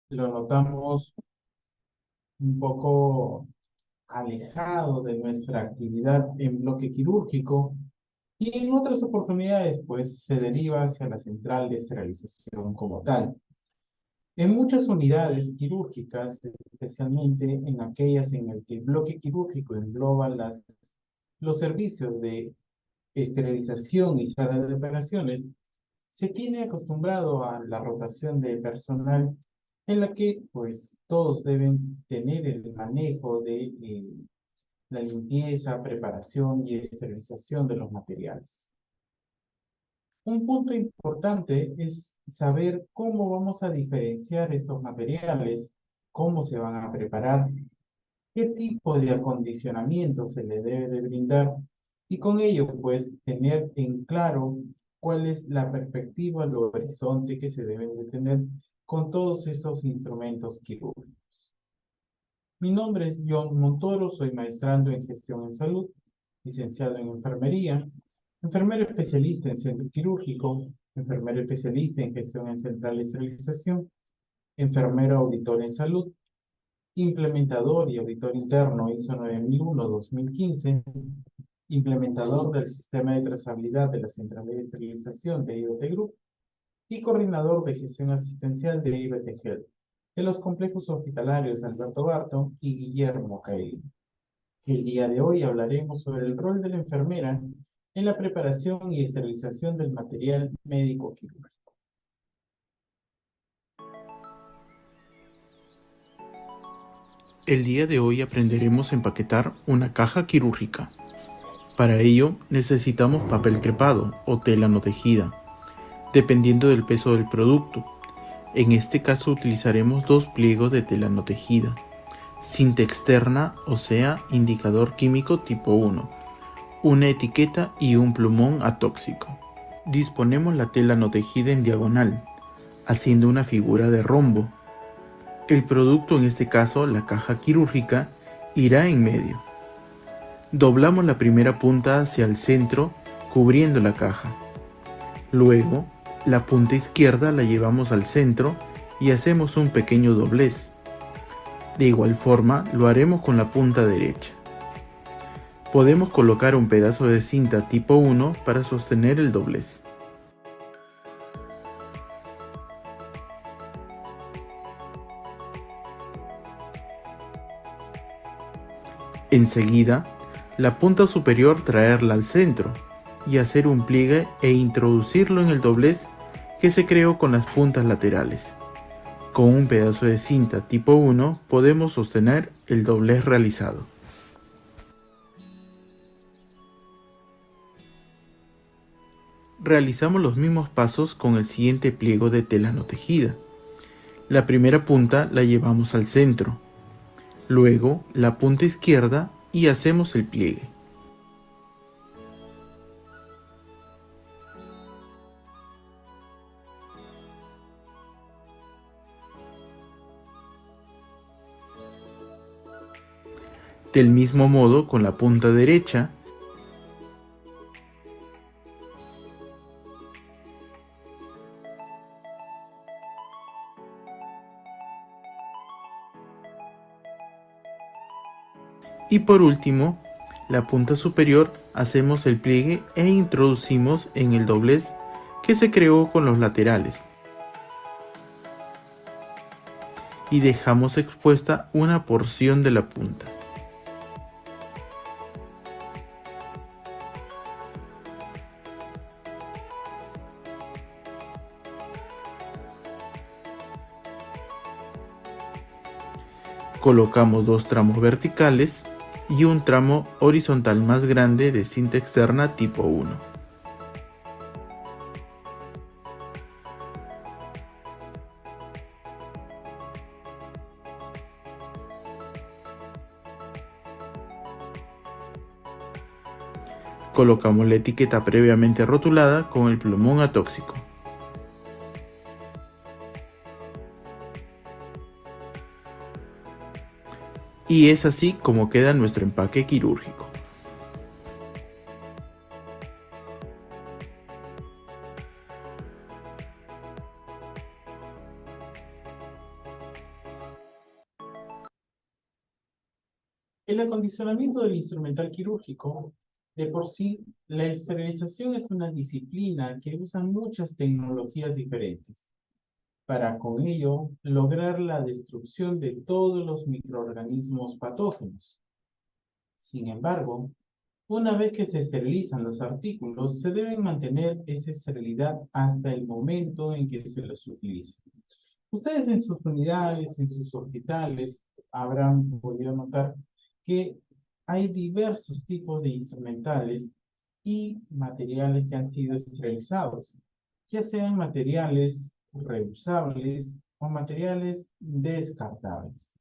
lo notamos un poco alejado de nuestra actividad en bloque quirúrgico y en otras oportunidades pues se deriva hacia la central de esterilización como tal. En muchas unidades quirúrgicas, especialmente en aquellas en las que el bloque quirúrgico engloba los servicios de esterilización y sala de operaciones, se tiene acostumbrado a la rotación de personal en la que pues todos deben tener el manejo de la limpieza, preparación y esterilización de los materiales. Un punto importante es saber cómo vamos a diferenciar estos materiales, cómo se van a preparar, qué tipo de acondicionamiento se le debe de brindar y con ello pues tener en claro cuál es la perspectiva, el horizonte que se deben de tener con todos estos instrumentos quirúrgicos. Mi nombre es John Montoro, soy maestrando en gestión en salud, licenciado en enfermería, enfermero especialista en centro quirúrgico, enfermero especialista en gestión en central de esterilización, enfermero auditor en salud, implementador y auditor interno ISO 9001-2015, implementador del sistema de trazabilidad de la central de esterilización de IoT Group y coordinador de gestión asistencial de IBT Health, de los complejos hospitalarios Alberto Barto y Guillermo Caeli. El día de hoy hablaremos sobre el rol de la enfermera en la preparación y esterilización del material médico quirúrgico. El día de hoy aprenderemos a empaquetar una caja quirúrgica. Para ello necesitamos papel crepado o tela no tejida, dependiendo del peso del producto. En este caso utilizaremos dos pliegos de tela no tejida, cinta externa, o sea, indicador químico tipo 1, una etiqueta y un plumón atóxico. Disponemos la tela no tejida en diagonal, haciendo una figura de rombo. El producto, en este caso la caja quirúrgica, irá en medio. Doblamos la primera punta hacia el centro, cubriendo la caja. Luego, la punta izquierda la llevamos al centro y hacemos un pequeño doblez. De igual forma, lo haremos con la punta derecha. Podemos colocar un pedazo de cinta tipo 1 para sostener el doblez. Enseguida, la punta superior traerla al centro y hacer un pliegue e introducirlo en el doblez que se creó con las puntas laterales. Con un pedazo de cinta tipo 1 podemos sostener el doblez realizado. Realizamos los mismos pasos con el siguiente pliego de tela no tejida. La primera punta la llevamos al centro, luego la punta izquierda y hacemos el pliegue. Del mismo modo con la punta derecha, y por último, la punta superior hacemos el pliegue e introducimos en el doblez que se creó con los laterales. Y dejamos expuesta una porción de la punta. Colocamos dos tramos verticales y un tramo horizontal más grande de cinta externa tipo 1. Colocamos la etiqueta previamente rotulada con el plumón atóxico. Y es así como queda nuestro empaque quirúrgico. El acondicionamiento del instrumental quirúrgico, de por sí, la esterilización es una disciplina que usa muchas tecnologías diferentes para con ello lograr la destrucción de todos los microorganismos patógenos. Sin embargo, una vez que se esterilizan los artículos, se deben mantener esa esterilidad hasta el momento en que se los utilice. Ustedes en sus unidades, en sus hospitales, habrán podido notar que hay diversos tipos de instrumentales y materiales que han sido esterilizados, ya sean materiales reusables o materiales descartables.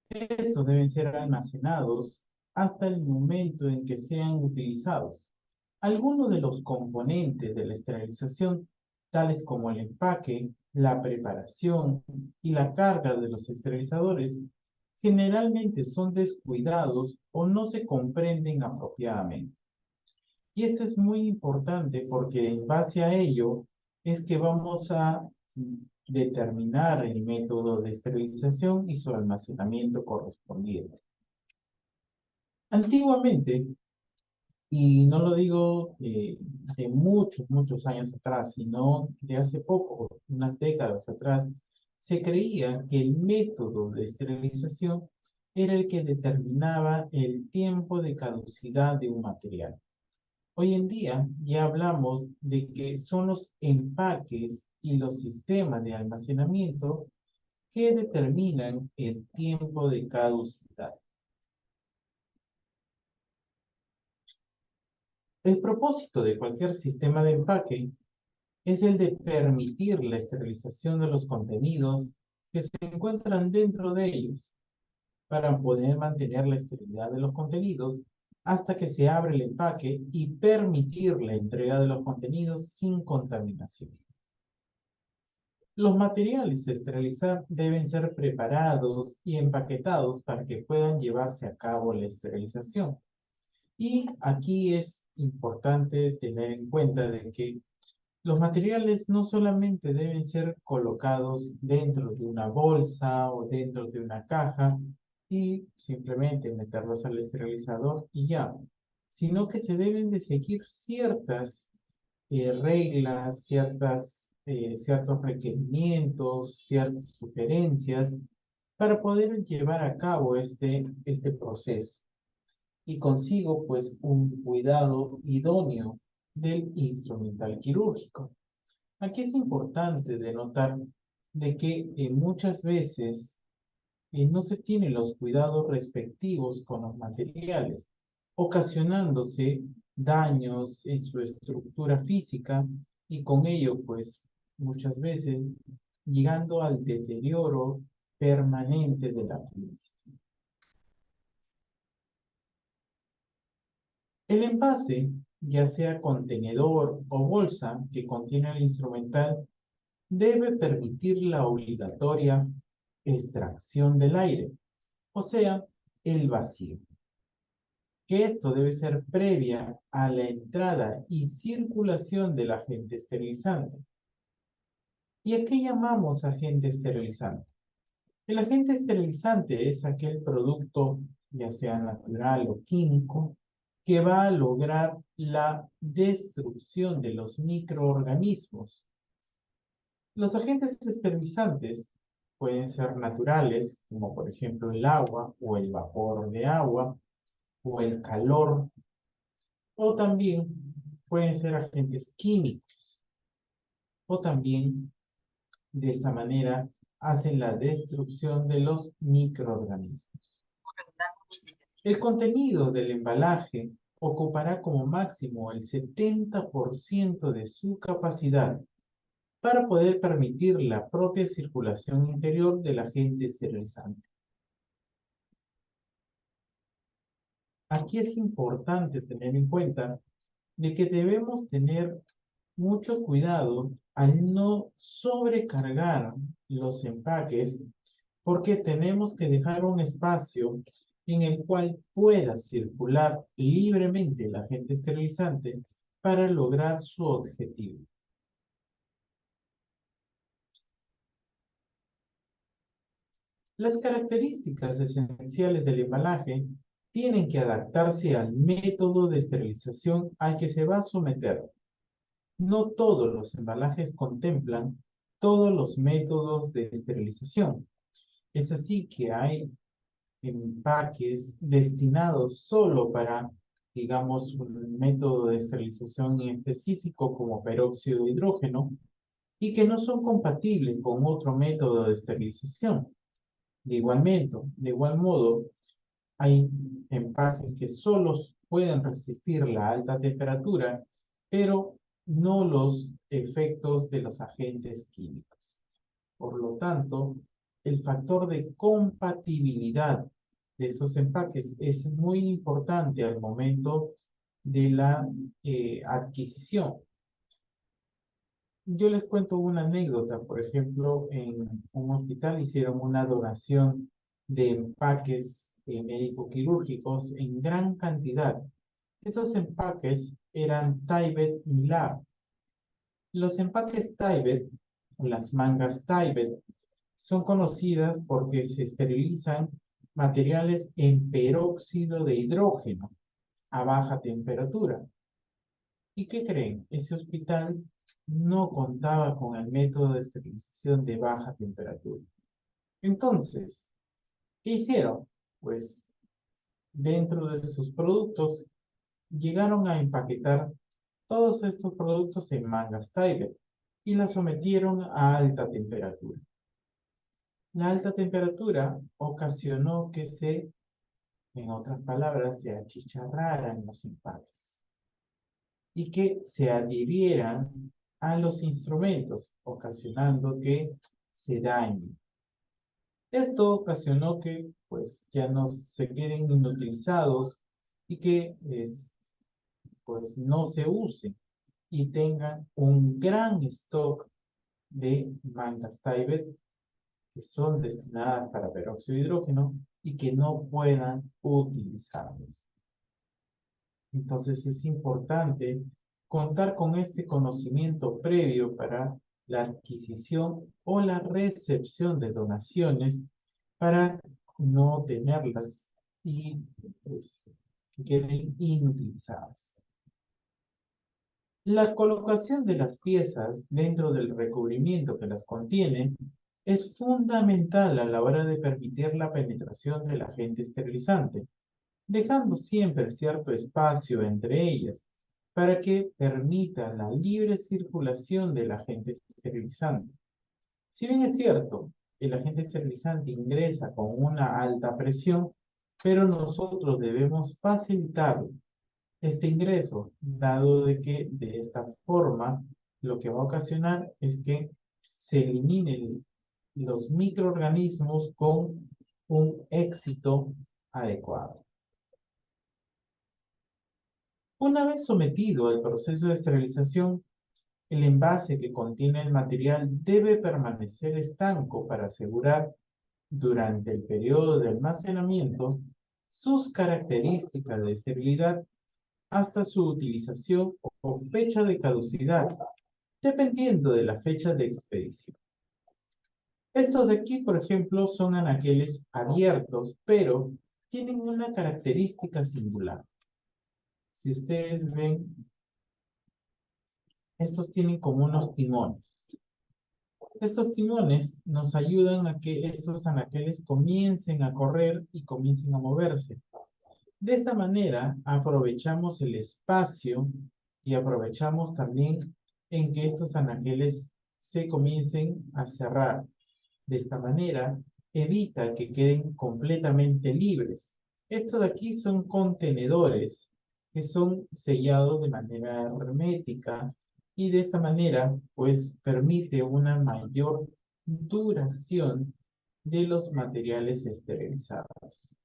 Estos deben ser almacenados hasta el momento en que sean utilizados. Algunos de los componentes de la esterilización, tales como el empaque, la preparación y la carga de los esterilizadores, generalmente son descuidados o no se comprenden apropiadamente. Y esto es muy importante porque en base a ello es que vamos a determinar el método de esterilización y su almacenamiento correspondiente. Antiguamente, y no lo digo de muchos años atrás, sino de hace poco, unas décadas atrás, se creía que el método de esterilización era el que determinaba el tiempo de caducidad de un material. Hoy en día ya hablamos de que son los empaques y los sistemas de almacenamiento que determinan el tiempo de caducidad. El propósito de cualquier sistema de empaque es el de permitir la esterilización de los contenidos que se encuentran dentro de ellos para poder mantener la esterilidad de los contenidos hasta que se abre el empaque y permitir la entrega de los contenidos sin contaminación. Los materiales a esterilizar deben ser preparados y empaquetados para que puedan llevarse a cabo la esterilización. Y aquí es importante tener en cuenta de que los materiales no solamente deben ser colocados dentro de una bolsa o dentro de una caja y simplemente meterlos al esterilizador y ya, sino que se deben de seguir ciertas reglas, ciertos requerimientos, ciertas sugerencias para poder llevar a cabo este proceso y consigo pues un cuidado idóneo del instrumental quirúrgico. Aquí es importante denotar de que muchas veces no se tienen los cuidados respectivos con los materiales, ocasionándose daños en su estructura física y con ello, pues, muchas veces llegando al deterioro permanente de la pieza. El envase, ya sea contenedor o bolsa que contiene el instrumental, debe permitir la obligatoria extracción del aire, o sea, el vacío, que esto debe ser previa a la entrada y circulación del agente esterilizante. ¿Y a qué llamamos agente esterilizante? El agente esterilizante es aquel producto, ya sea natural o químico, que va a lograr la destrucción de los microorganismos. Los agentes esterilizantes pueden ser naturales, como por ejemplo el agua o el vapor de agua o el calor, o también pueden ser agentes químicos, o también de esta manera hacen la destrucción de los microorganismos. El contenido del embalaje ocupará como máximo el 70% de su capacidad para poder permitir la propia circulación interior del agente esterilizante. Aquí es importante tener en cuenta de que debemos tener mucho cuidado al no sobrecargar los empaques porque tenemos que dejar un espacio en el cual pueda circular libremente el agente esterilizante para lograr su objetivo. Las características esenciales del embalaje tienen que adaptarse al método de esterilización al que se va a someter. No todos los embalajes contemplan todos los métodos de esterilización. Es así que hay empaques destinados solo para, digamos, un método de esterilización específico como peróxido de hidrógeno y que no son compatibles con otro método de esterilización. De igual modo, hay empaques que solo pueden resistir la alta temperatura, pero no los efectos de los agentes químicos. Por lo tanto, el factor de compatibilidad de esos empaques es muy importante al momento de la adquisición. Yo les cuento una anécdota. Por ejemplo, en un hospital hicieron una donación de empaques médico-quirúrgicos en gran cantidad. Esos empaques eran Tyvek Milar. Los empaques Tyvek, o las mangas Tyvek, son conocidas porque se esterilizan materiales en peróxido de hidrógeno a baja temperatura. ¿Y qué creen? Ese hospital no contaba con el método de esterilización de baja temperatura. Entonces, ¿qué hicieron? Pues dentro de sus productos llegaron a empaquetar todos estos productos en mangas Tyvek y las sometieron a alta temperatura. La alta temperatura ocasionó que en otras palabras, se achicharraran los empaques y que se adhirieran a los instrumentos, ocasionando que se dañen. Esto ocasionó que pues ya no se queden inutilizados y que pues no se usen y tengan un gran stock de mangas Tyvek que son destinadas para peróxido de hidrógeno y que no puedan utilizarlos. Entonces es importante contar con este conocimiento previo para la adquisición o la recepción de donaciones para no tenerlas y pues, que queden inutilizadas. La colocación de las piezas dentro del recubrimiento que las contiene es fundamental a la hora de permitir la penetración del agente esterilizante, dejando siempre cierto espacio entre ellas para que permita la libre circulación del agente esterilizante. Si bien es cierto, el agente esterilizante ingresa con una alta presión, pero nosotros debemos facilitar este ingreso, dado de que de esta forma lo que va a ocasionar es que se eliminen los microorganismos con un éxito adecuado. Una vez sometido al proceso de esterilización, el envase que contiene el material debe permanecer estanco para asegurar durante el periodo de almacenamiento sus características de esterilidad hasta su utilización o fecha de caducidad, dependiendo de la fecha de expedición. Estos de aquí, por ejemplo, son anaqueles abiertos, pero tienen una característica singular. Si ustedes ven, estos tienen como unos timones. Estos timones nos ayudan a que estos anaqueles comiencen a correr y comiencen a moverse. De esta manera aprovechamos el espacio y aprovechamos también en que estos anaqueles se comiencen a cerrar. De esta manera evita que queden completamente libres. Estos de aquí son contenedores que son sellados de manera hermética y de esta manera pues permite una mayor duración de los materiales esterilizados.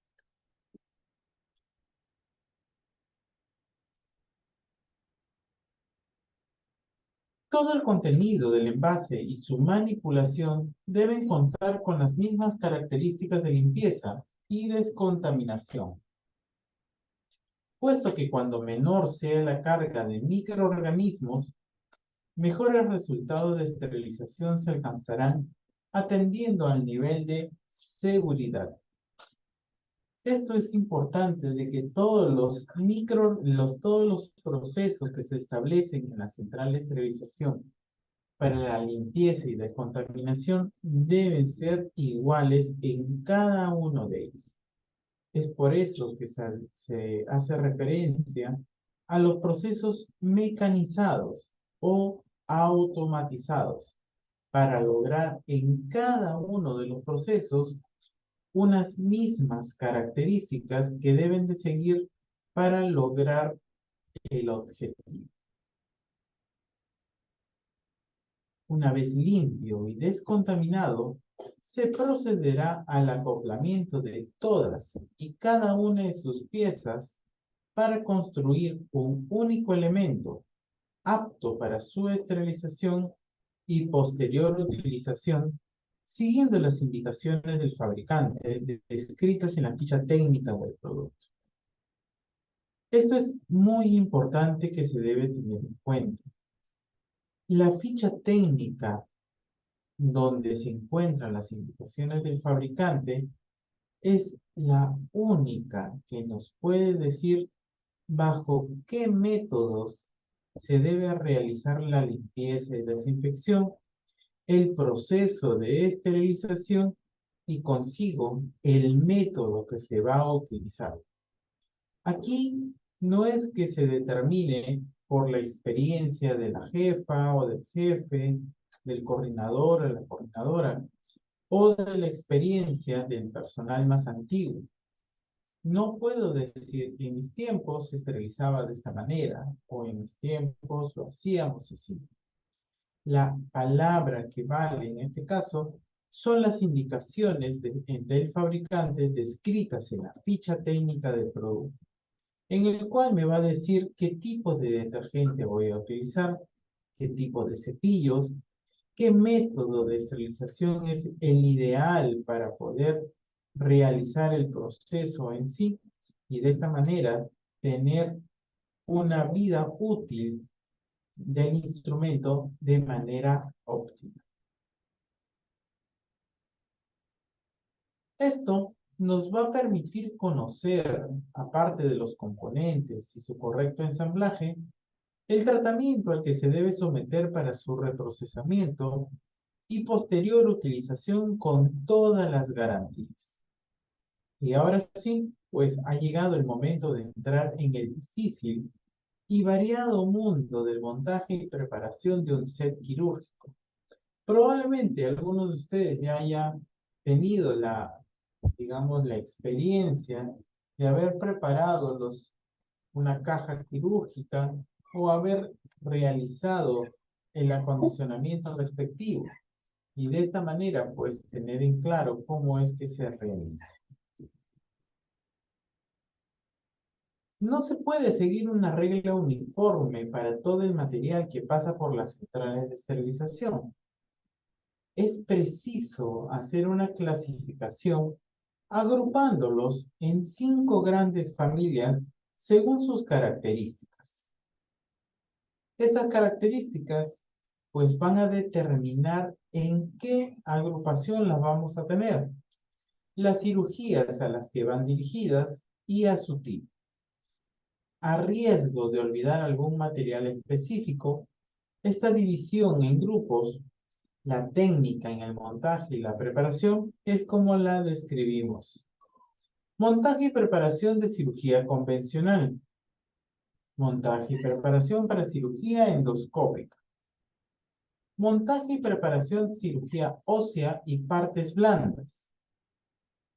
Todo el contenido del envase y su manipulación deben contar con las mismas características de limpieza y descontaminación, puesto que cuando menor sea la carga de microorganismos, mejores resultados de esterilización se alcanzarán atendiendo al nivel de seguridad. Esto es importante de que todos los procesos que se establecen en la central de esterilización para la limpieza y descontaminación deben ser iguales en cada uno de ellos. Es por eso que se hace referencia a los procesos mecanizados o automatizados para lograr en cada uno de los procesos unas mismas características que deben de seguir para lograr el objetivo. Una vez limpio y descontaminado, se procederá al acoplamiento de todas y cada una de sus piezas para construir un único elemento apto para su esterilización y posterior utilización, siguiendo las indicaciones del fabricante descritas en la ficha técnica del producto. Esto es muy importante que se debe tener en cuenta. La ficha técnica donde se encuentran las indicaciones del fabricante es la única que nos puede decir bajo qué métodos se debe realizar la limpieza y desinfección, el proceso de esterilización y consigo el método que se va a utilizar. Aquí no es que se determine por la experiencia de la jefa o del jefe, del coordinador o la coordinadora, o de la experiencia del personal más antiguo. No puedo decir que en mis tiempos se esterilizaba de esta manera, o en mis tiempos lo hacíamos así. La palabra que vale en este caso son las indicaciones del fabricante descritas en la ficha técnica del producto, en el cual me va a decir qué tipo de detergente voy a utilizar, qué tipo de cepillos, qué método de esterilización es el ideal para poder realizar el proceso en sí y de esta manera tener una vida útil del instrumento de manera óptima. Esto nos va a permitir conocer, aparte de los componentes y su correcto ensamblaje, el tratamiento al que se debe someter para su reprocesamiento y posterior utilización con todas las garantías. Y ahora sí, pues ha llegado el momento de entrar en el difícil y variado mundo del montaje y preparación de un set quirúrgico. Probablemente algunos de ustedes ya hayan tenido digamos, la experiencia de haber preparado una caja quirúrgica o haber realizado el acondicionamiento respectivo. Y de esta manera, pues, tener en claro cómo es que se realiza. No se puede seguir una regla uniforme para todo el material que pasa por las centrales de esterilización. Es preciso hacer una clasificación agrupándolos en 5 grandes familias según sus características. Estas características pues van a determinar en qué agrupación las vamos a tener, las cirugías a las que van dirigidas y a su tipo. A riesgo de olvidar algún material específico, esta división en grupos, la técnica en el montaje y la preparación es como la describimos. Montaje y preparación de cirugía convencional. Montaje y preparación para cirugía endoscópica. Montaje y preparación de cirugía ósea y partes blandas.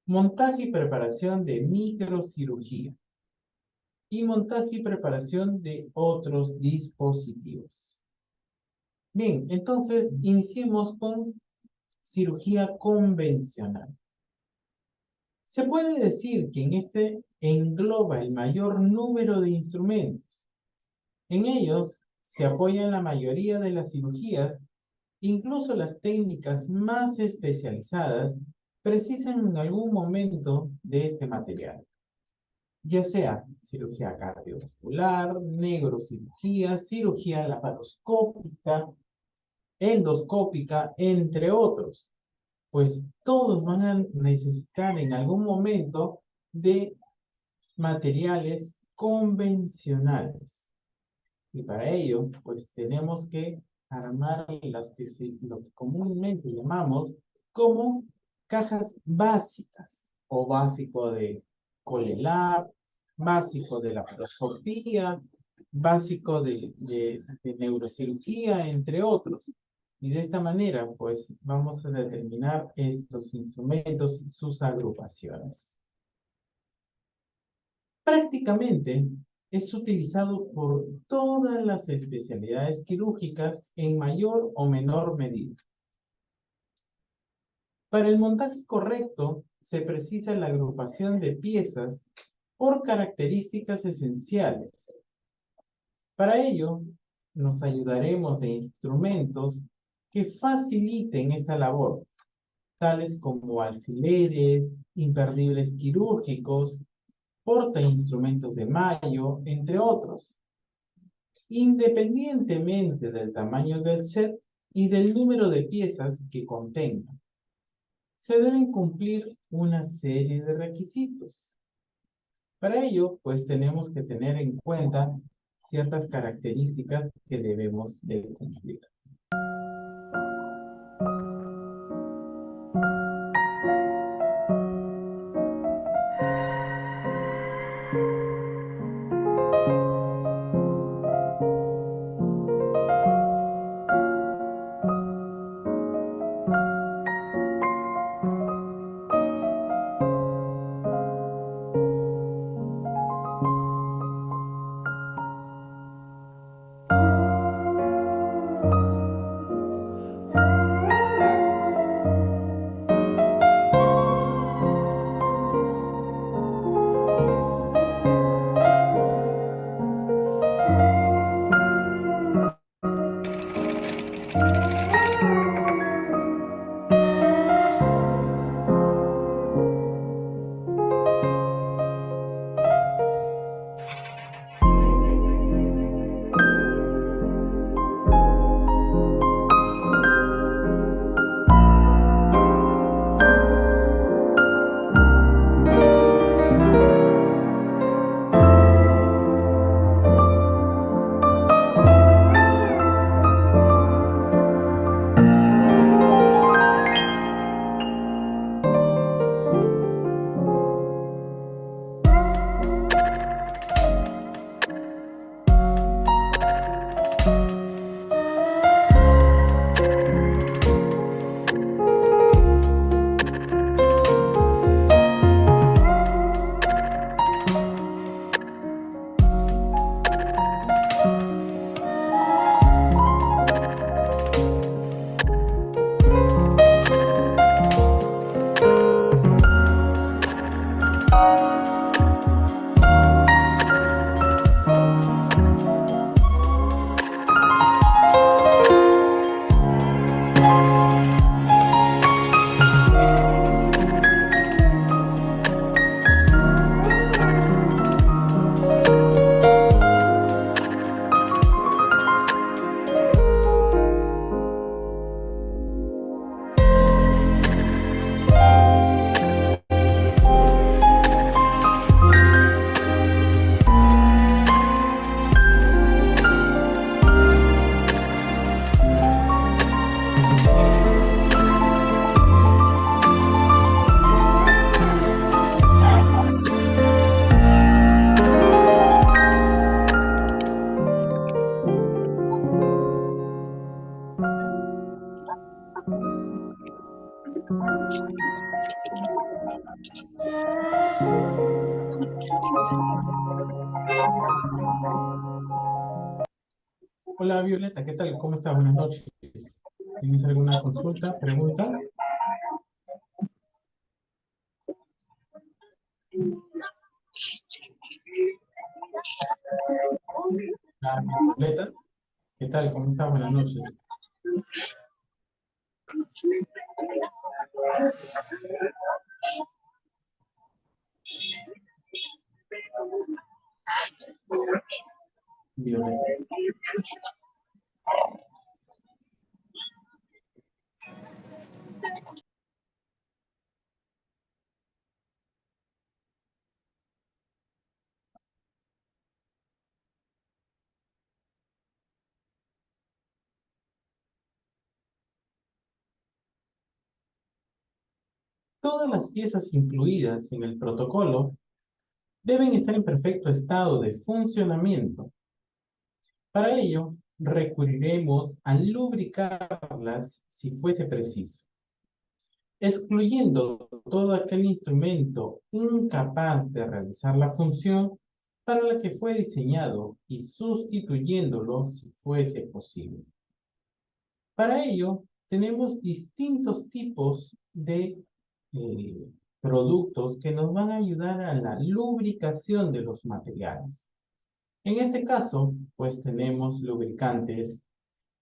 Montaje y preparación de microcirugía. Y montaje y preparación de otros dispositivos. Bien, entonces iniciemos con cirugía convencional. Se puede decir que en este engloba el mayor número de instrumentos. En ellos se apoyan la mayoría de las cirugías, incluso las técnicas más especializadas precisan en algún momento de este material, ya sea cirugía cardiovascular, neurocirugía, cirugía laparoscópica, endoscópica, entre otros, pues todos van a necesitar en algún momento de materiales convencionales. Y para ello, pues tenemos que armar lo que comúnmente llamamos como cajas básicas, o básico de Colelab, básico de laparoscopía, básico de neurocirugía, entre otros. Y de esta manera, pues vamos a determinar estos instrumentos y sus agrupaciones. Prácticamente es utilizado por todas las especialidades quirúrgicas en mayor o menor medida. Para el montaje correcto, se precisa la agrupación de piezas por características esenciales. Para ello, nos ayudaremos de instrumentos que faciliten esta labor, tales como alfileres, imperdibles quirúrgicos, portainstrumentos de Mayo, entre otros, independientemente del tamaño del set y del número de piezas que contenga. Se deben cumplir una serie de requisitos. Para ello, pues tenemos que tener en cuenta ciertas características que debemos de cumplir. Hola Violeta, ¿qué tal? ¿Cómo estás? Buenas noches. ¿Tienes alguna consulta, pregunta? Violeta, ¿qué tal? ¿Cómo estás? Buenas noches. Violeta. todas las piezas incluidas en el protocolo deben estar en perfecto estado de funcionamiento. Para ello, recurriremos a lubricarlas si fuese preciso, excluyendo todo aquel instrumento incapaz de realizar la función para la que fue diseñado y sustituyéndolo si fuese posible. Para ello, tenemos distintos tipos de productos que nos van a ayudar a la lubricación de los materiales. En este caso, pues tenemos lubricantes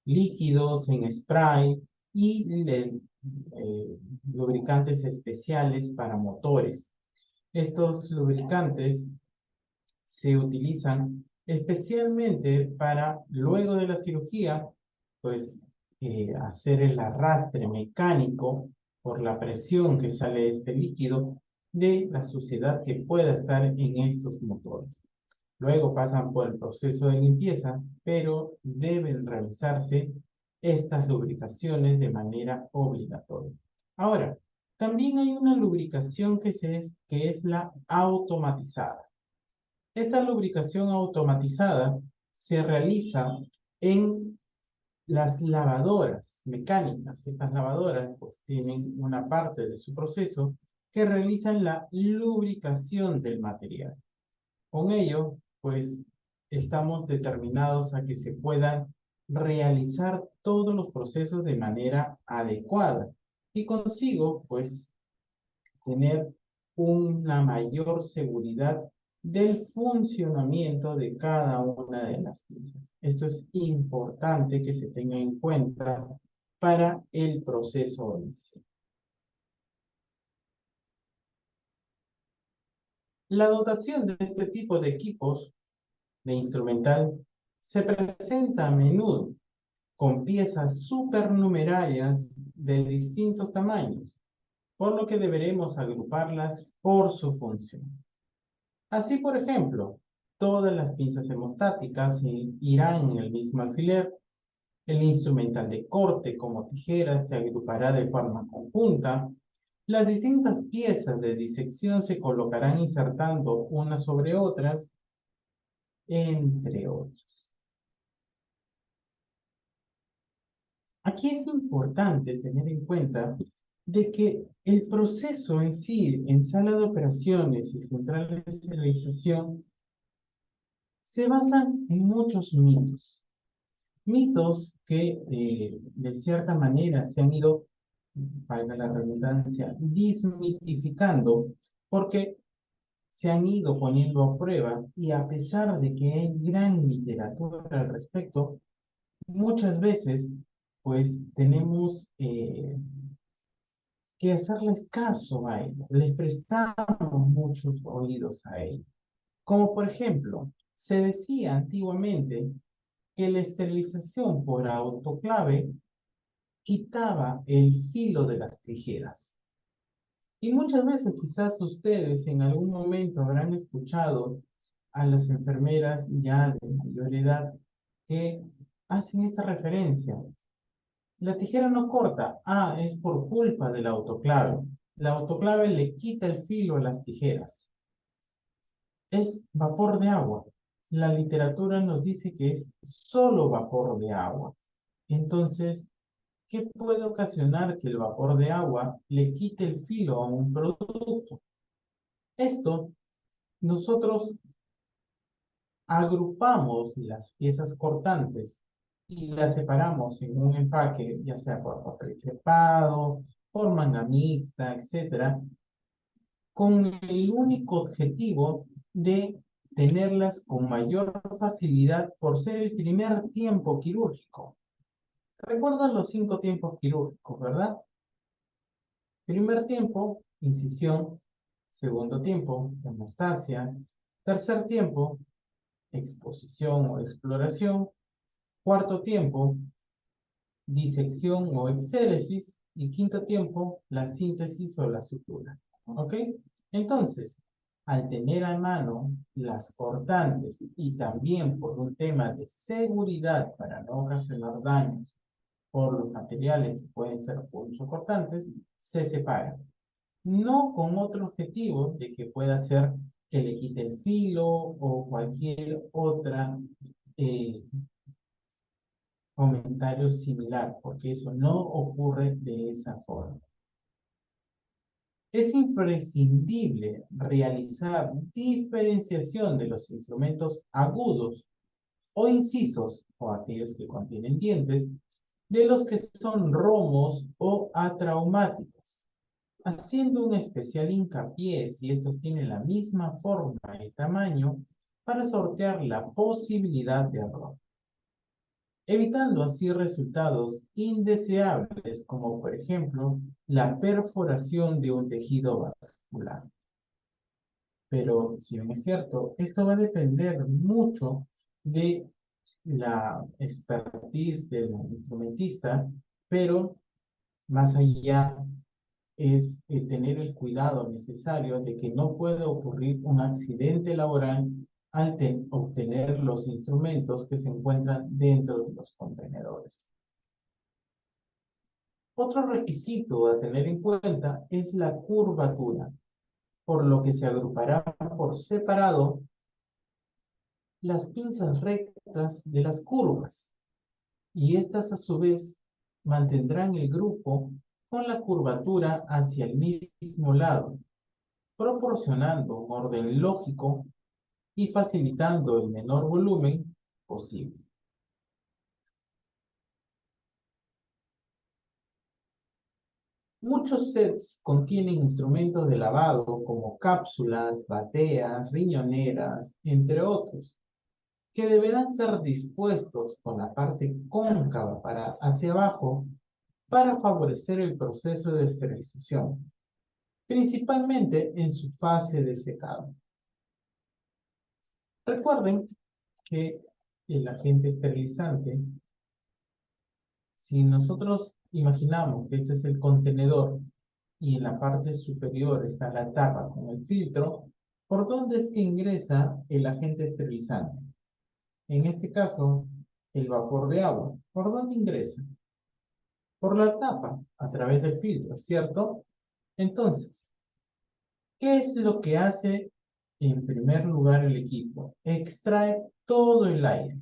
líquidos en spray y lubricantes especiales para motores. Estos lubricantes se utilizan especialmente para, luego de la cirugía, pues hacer el arrastre mecánico por la presión que sale de este líquido de la suciedad que pueda estar en estos motores. Luego pasan por el proceso de limpieza, pero deben realizarse estas lubricaciones de manera obligatoria. Ahora, también hay una lubricación que es la automatizada. Esta lubricación automatizada se realiza en las lavadoras mecánicas. Estas lavadoras pues tienen una parte de su proceso que realizan la lubricación del material. Con ello, pues estamos determinados a que se puedan realizar todos los procesos de manera adecuada y consigo, pues, tener una mayor seguridad del funcionamiento de cada una de las piezas. Esto es importante que se tenga en cuenta para el proceso en sí. La dotación de este tipo de equipos de instrumental se presenta a menudo con piezas supernumerarias de distintos tamaños, por lo que deberemos agruparlas por su función. Así, por ejemplo, todas las pinzas hemostáticas irán en el mismo alfiler, el instrumental de corte como tijeras se agrupará de forma conjunta, las distintas piezas de disección se colocarán insertando unas sobre otras, entre otros. Aquí es importante tener en cuenta de que el proceso en sí, en sala de operaciones y central de esterilización, se basan en muchos mitos. Mitos que de cierta manera se han ido, valga la redundancia, desmitificando porque se han ido poniendo a prueba y a pesar de que hay gran literatura al respecto, muchas veces pues tenemos que hacerles caso a ellos, les prestamos muchos oídos a ellos. Como por ejemplo, se decía antiguamente que la esterilización por autoclave quitaba el filo de las tijeras. Y muchas veces quizás ustedes en algún momento habrán escuchado a las enfermeras ya de mayor edad que hacen esta referencia. La tijera no corta. Ah, es por culpa del autoclave. La autoclave le quita el filo a las tijeras. Es vapor de agua. La literatura nos dice que es solo vapor de agua. Entonces, ¿qué puede ocasionar que el vapor de agua le quite el filo a un producto? Esto, nosotros agrupamos las piezas cortantes y las separamos en un empaque, ya sea por papel crepado, por manga mixta, etcétera, con el único objetivo de tenerlas con mayor facilidad por ser el primer tiempo quirúrgico. Recuerdan los 5 tiempos quirúrgicos, ¿verdad? Primer tiempo, incisión. Segundo tiempo, hemostasia. Tercer tiempo, exposición o exploración. Cuarto tiempo, disección o exéresis. Y quinto tiempo, la síntesis o la sutura. ¿Ok? Entonces, al tener a mano las cortantes y también por un tema de seguridad para no ocasionar daños por los materiales que pueden ser punzocortantes, se separan. no con otro objetivo de que pueda ser que le quite el filo o cualquier otra eh, comentario similar, porque eso no ocurre de esa forma. Es imprescindible realizar diferenciación de los instrumentos agudos o incisos, o aquellos que contienen dientes, de los que son romos o atraumáticos, haciendo un especial hincapié si estos tienen la misma forma y tamaño para sortear la posibilidad de error, evitando así resultados indeseables como por ejemplo la perforación de un tejido vascular. Pero si bien es cierto, esto va a depender mucho de la expertise del instrumentista, pero más allá es tener el cuidado necesario de que no pueda ocurrir un accidente laboral al obtener los instrumentos que se encuentran dentro de los contenedores. Otro requisito a tener en cuenta es la curvatura, por lo que se agrupará por separado las pinzas rectas de las curvas, y estas a su vez mantendrán el grupo con la curvatura hacia el mismo lado, proporcionando un orden lógico y facilitando el menor volumen posible. Muchos sets contienen instrumentos de lavado como cápsulas, bateas, riñoneras, entre otros, que deberán ser dispuestos con la parte cóncava hacia abajo para favorecer el proceso de esterilización, principalmente en su fase de secado. Recuerden que el agente esterilizante, si nosotros imaginamos que este es el contenedor y en la parte superior está la tapa con el filtro, ¿por dónde es que ingresa el agente esterilizante? En este caso, el vapor de agua. ¿Por dónde ingresa? Por la tapa, a través del filtro, ¿cierto? Entonces, ¿qué es lo que hace en primer lugar el equipo? Extrae todo el aire.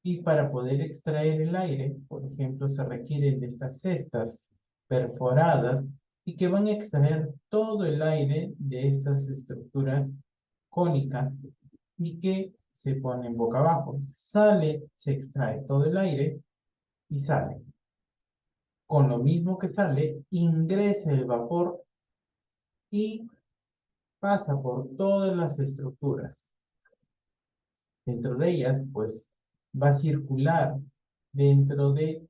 Y para poder extraer el aire, por ejemplo, se requieren de estas cestas perforadas y que van a extraer todo el aire de estas estructuras cónicas y que se ponen boca abajo. Sale, se extrae todo el aire y sale. Con lo mismo que sale, ingresa el vapor y pasa por todas las estructuras. Dentro de ellas, pues, va a circular dentro de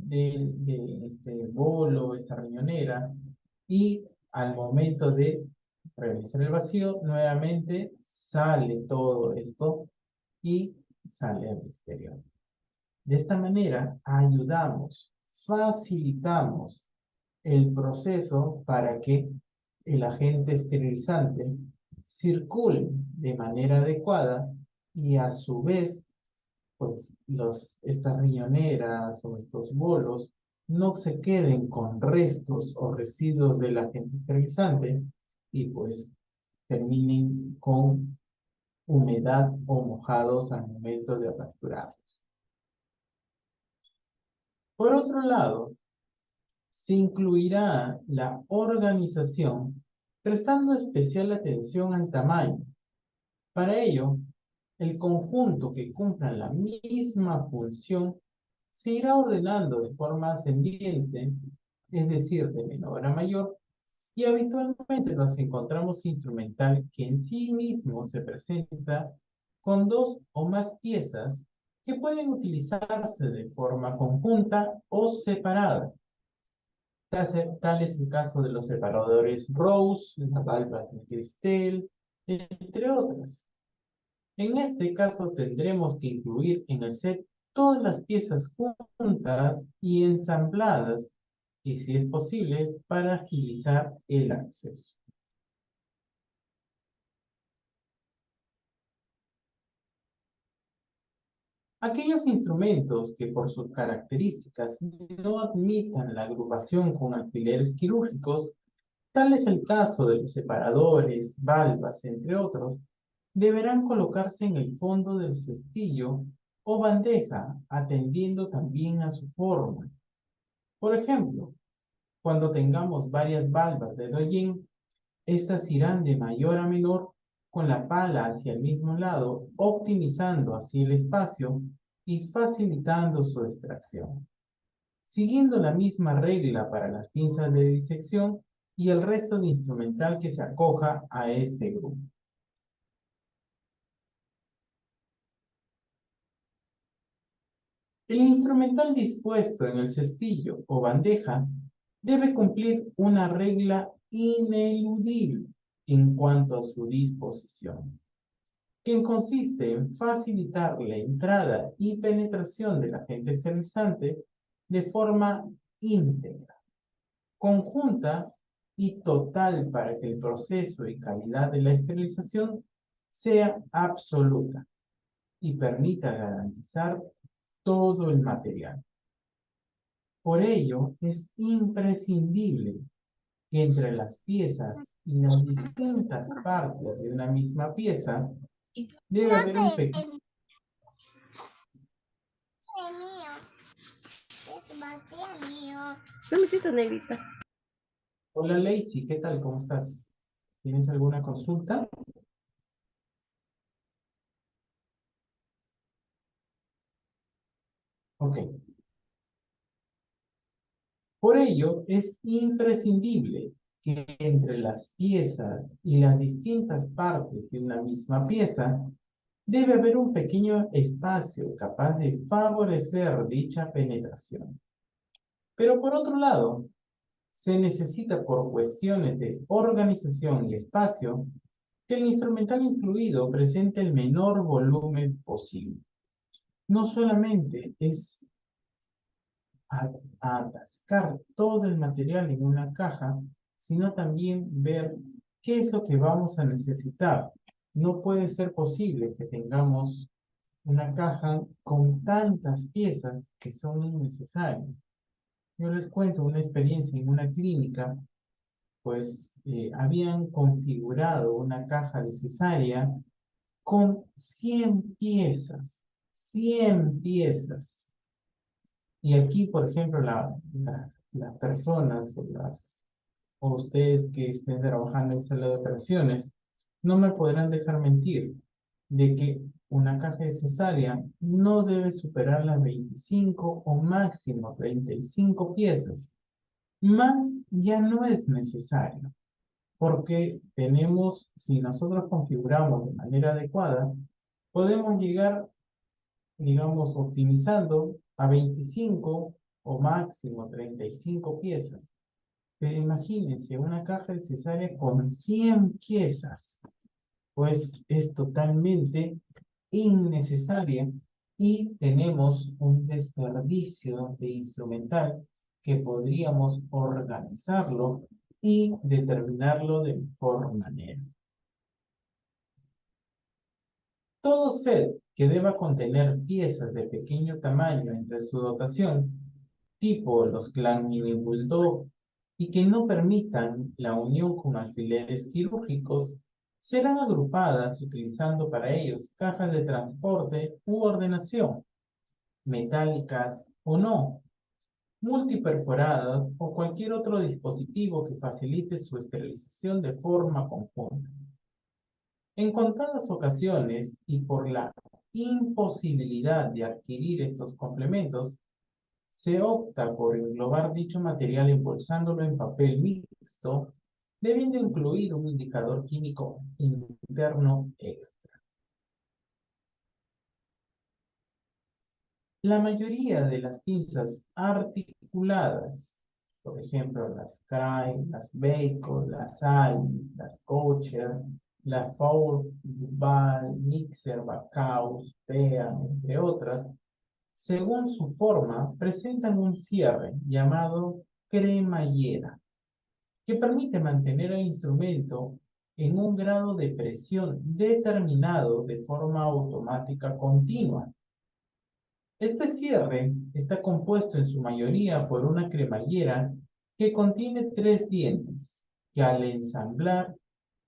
este bolo, esta riñonera, y al momento de realizar el vacío, nuevamente sale todo esto y sale al exterior. De esta manera, ayudamos, facilitamos el proceso para que el agente esterilizante circule de manera adecuada y a su vez, pues estas riñoneras o estos bolos no se queden con restos o residuos del agente esterilizante y pues terminen con humedad o mojados al momento de capturarlos. Por otro lado, se incluirá la organización prestando especial atención al tamaño. Para ello, el conjunto que cumpla la misma función se irá ordenando de forma ascendiente, es decir, de menor a mayor, y habitualmente nos encontramos instrumental que en sí mismo se presenta con dos o más piezas que pueden utilizarse de forma conjunta o separada. Tal es el caso de los separadores Rose, la válvula de Cristel, entre otras. En este caso tendremos que incluir en el set todas las piezas juntas y ensambladas, y si es posible, para agilizar el acceso. Aquellos instrumentos que por sus características no admitan la agrupación con alfileres quirúrgicos Tal es el caso de los separadores, valvas, entre otros, deberán colocarse en el fondo del cestillo o bandeja, atendiendo también a su forma. Por ejemplo, cuando tengamos varias valvas de Doyen, estas irán de mayor a menor con la pala hacia el mismo lado, optimizando así el espacio y facilitando su extracción, siguiendo la misma regla para las pinzas de disección y el resto de instrumental que se acoja a este grupo. El instrumental dispuesto en el cestillo o bandeja debe cumplir una regla ineludible en cuanto a su disposición, que consiste en facilitar la entrada y penetración del agente esterilizante de forma íntegra, conjunta y total para que el proceso y calidad de la esterilización sea absoluta y permita garantizar todo el material. Por ello, es imprescindible que entre las piezas y las distintas partes de una misma pieza debe haber un pequeño... No me siento negrita. Hola Lacey, ¿qué tal? ¿Cómo estás? ¿Tienes alguna consulta? Ok. Por ello, es imprescindible que entre las piezas y las distintas partes de una misma pieza debe haber un pequeño espacio capaz de favorecer dicha penetración. Pero por otro lado, se necesita por cuestiones de organización y espacio que el instrumental incluido presente el menor volumen posible. No solamente es atascar todo el material en una caja, sino también ver qué es lo que vamos a necesitar. No puede ser posible que tengamos una caja con tantas piezas que son innecesarias. Yo les cuento una experiencia en una clínica, pues habían configurado una caja de cesárea con 100 piezas, 100 piezas. Y aquí, por ejemplo, las personas o ustedes que estén trabajando en sala de operaciones no me podrán dejar mentir de que una caja de cesárea no debe superar las 25 o máximo 35 piezas. Más ya no es necesario, porque tenemos, si nosotros configuramos de manera adecuada, podemos llegar, digamos, optimizando a 25 o máximo 35 piezas. Pero imagínense, una caja de cesárea con 100 piezas, pues es totalmente innecesaria y tenemos un desperdicio de instrumental que podríamos organizarlo y determinarlo de mejor manera. Todo set que deba contener piezas de pequeño tamaño entre su dotación, tipo los Clan Mini Bulldog, y que no permitan la unión con alfileres quirúrgicos, serán agrupadas utilizando para ellos cajas de transporte u ordenación, metálicas o no, multiperforadas o cualquier otro dispositivo que facilite su esterilización de forma conjunta. En contadas ocasiones, y por la imposibilidad de adquirir estos complementos, se opta por englobar dicho material embolsándolo en papel mixto, debiendo incluir un indicador químico interno extra. La mayoría de las pinzas articuladas, por ejemplo las Crane, las Bacon, las Alice, las Kosher, la Faul, Duval, Mixer, Bacaus, Pean, entre otras, según su forma, presentan un cierre llamado cremallera, que permite mantener el instrumento en un grado de presión determinado de forma automática continua. Este cierre está compuesto en su mayoría por una cremallera que contiene 3 dientes, que al ensamblar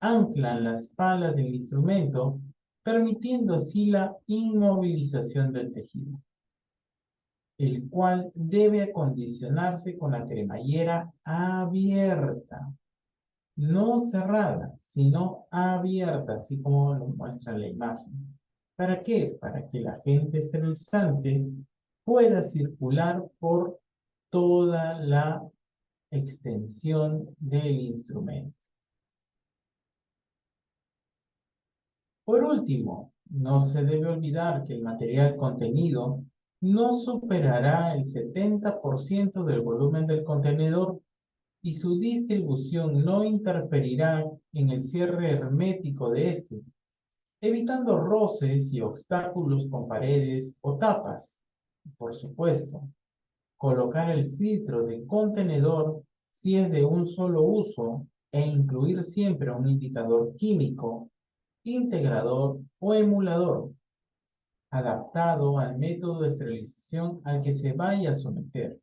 anclan las palas del instrumento, permitiendo así la inmovilización del tejido, el cual debe acondicionarse con la cremallera abierta, no cerrada, sino abierta, así como lo muestra la imagen. ¿Para qué? Para que el agente esterilizante pueda circular por toda la extensión del instrumento. Por último, no se debe olvidar que el material contenido no superará el 70% del volumen del contenedor y su distribución no interferirá en el cierre hermético de este, evitando roces y obstáculos con paredes o tapas. Por supuesto, colocar el filtro de contenedor si es de un solo uso e incluir siempre un indicador químico, integrador o emulador adaptado al método de esterilización al que se vaya a someter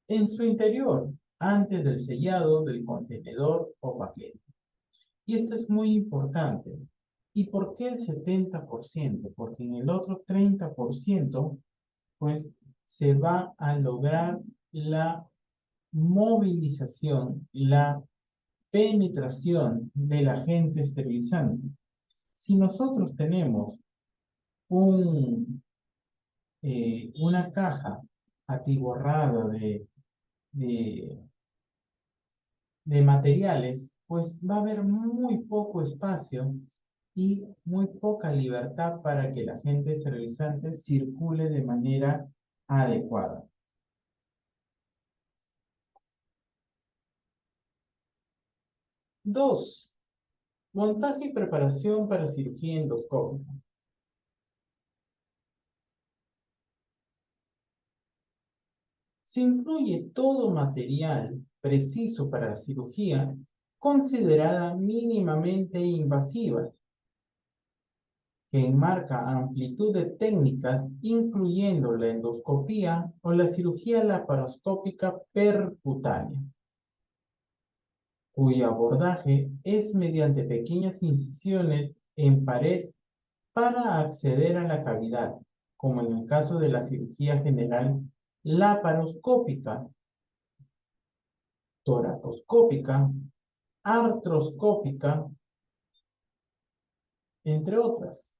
en su interior antes del sellado del contenedor o paquete. Y esto es muy importante. ¿Y por qué el 70%? Porque en el otro 30%, pues se va a lograr la movilización, la penetración del agente esterilizante. Si nosotros tenemos una caja atiborrada de, de materiales, pues va a haber muy poco espacio y muy poca libertad para que el agente esterilizante circule de manera adecuada. Dos, montaje y preparación para cirugía endoscópica. Se incluye todo material preciso para la cirugía considerada mínimamente invasiva, que enmarca amplitud de técnicas, incluyendo la endoscopía o la cirugía laparoscópica percutánea, cuyo abordaje es mediante pequeñas incisiones en pared para acceder a la cavidad, como en el caso de la cirugía general laparoscópica, toracoscópica, artroscópica, entre otras,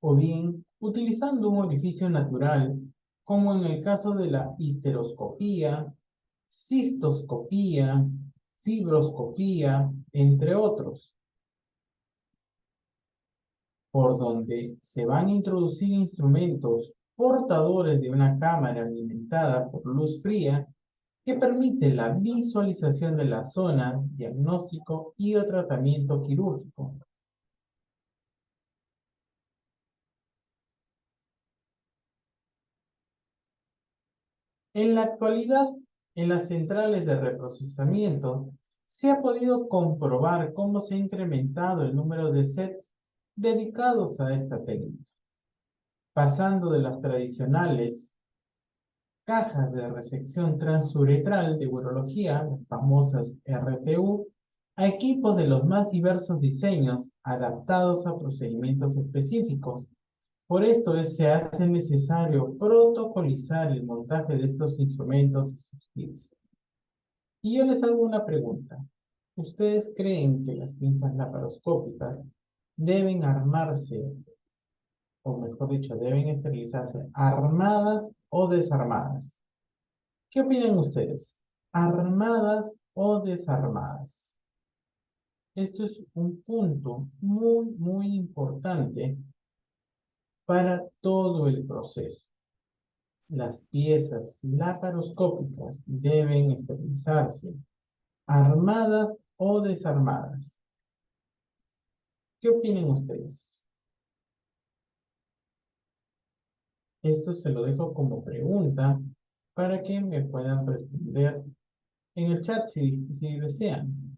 o bien utilizando un orificio natural, como en el caso de la histeroscopía, cistoscopía, fibroscopía, entre otros, por donde se van a introducir instrumentos portadores de una cámara alimentada por luz fría que permite la visualización de la zona, diagnóstico y o tratamiento quirúrgico. En la actualidad, en las centrales de reprocesamiento, se ha podido comprobar cómo se ha incrementado el número de sets dedicados a esta técnica, pasando de las tradicionales cajas de resección transuretral de urología, las famosas RTU, a equipos de los más diversos diseños adaptados a procedimientos específicos. Por esto se hace necesario protocolizar el montaje de estos instrumentos y sus kits. Y yo les hago una pregunta. ¿Ustedes creen que las pinzas laparoscópicas deben armarse, o mejor dicho, deben esterilizarse armadas o desarmadas? ¿Qué opinan ustedes? ¿Armadas o desarmadas? Esto es un punto muy, muy importante para todo el proceso. Las piezas laparoscópicas deben esterilizarse armadas o desarmadas. ¿Qué opinan ustedes? Esto se lo dejo como pregunta para que me puedan responder en el chat si desean.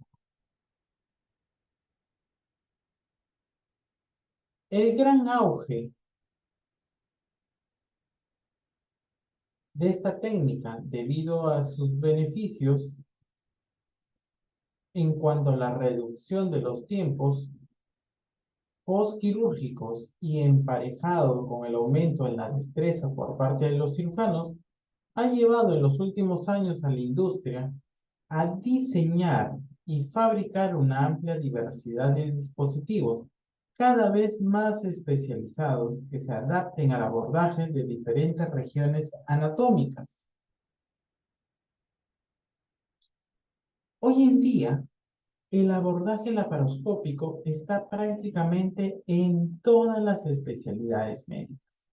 El gran auge de esta técnica, debido a sus beneficios, En cuanto a la reducción de los tiempos postquirúrgicos y emparejado con el aumento en la destreza por parte de los cirujanos, ha llevado en los últimos años a la industria a diseñar y fabricar una amplia diversidad de dispositivos cada vez más especializados que se adapten al abordaje de diferentes regiones anatómicas. Hoy en día, el abordaje laparoscópico está prácticamente en todas las especialidades médicas.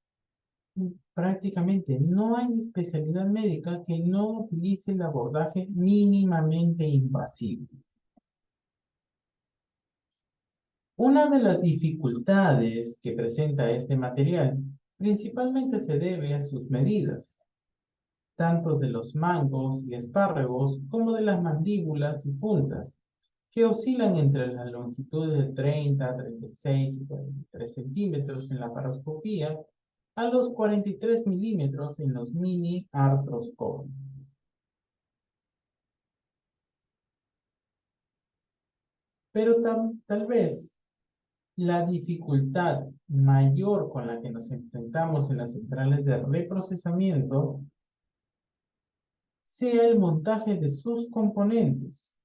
Prácticamente no hay especialidad médica que no utilice el abordaje mínimamente invasivo. Una de las dificultades que presenta este material principalmente se debe a sus medidas, tanto de los mangos y espárragos como de las mandíbulas y puntas, que oscilan entre las longitudes de 30, 36 y 43 centímetros en la paroscopía a los 43 milímetros en los mini artroscopios. Pero tal vez la dificultad mayor con la que nos enfrentamos en las centrales de reprocesamiento sea el montaje de sus componentes,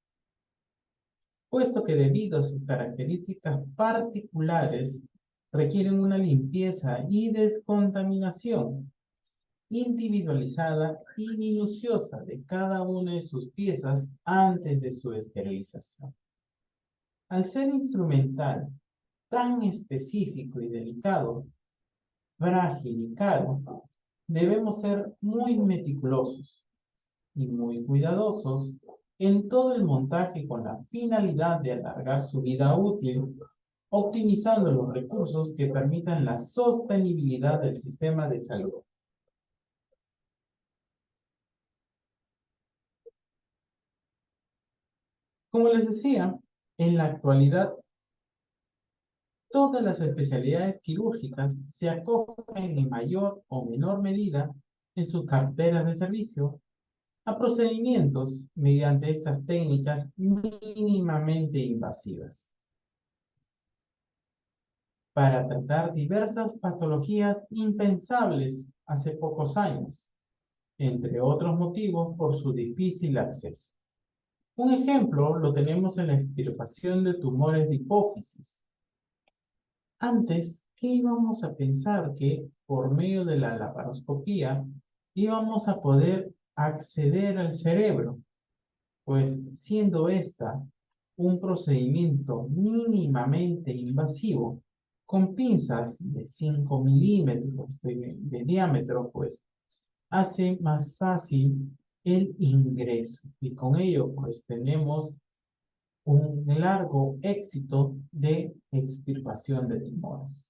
puesto que debido a sus características particulares requieren una limpieza y descontaminación individualizada y minuciosa de cada una de sus piezas antes de su esterilización. Al ser instrumental tan específico y delicado, frágil y caro, debemos ser muy meticulosos y muy cuidadosos en todo el montaje con la finalidad de alargar su vida útil, optimizando los recursos que permitan la sostenibilidad del sistema de salud. Como les decía, en la actualidad todas las especialidades quirúrgicas se acogen en mayor o menor medida en sus carteras de servicio a procedimientos mediante estas técnicas mínimamente invasivas para tratar diversas patologías impensables hace pocos años, entre otros motivos por su difícil acceso. Un ejemplo lo tenemos en la extirpación de tumores de hipófisis. Antes, ¿qué íbamos a pensar que por medio de la laparoscopía íbamos a poder acceder al cerebro? Pues siendo esta un procedimiento mínimamente invasivo, con pinzas de 5 milímetros de diámetro, pues hace más fácil el ingreso. Y con ello, pues tenemos un largo éxito de extirpación de tumores.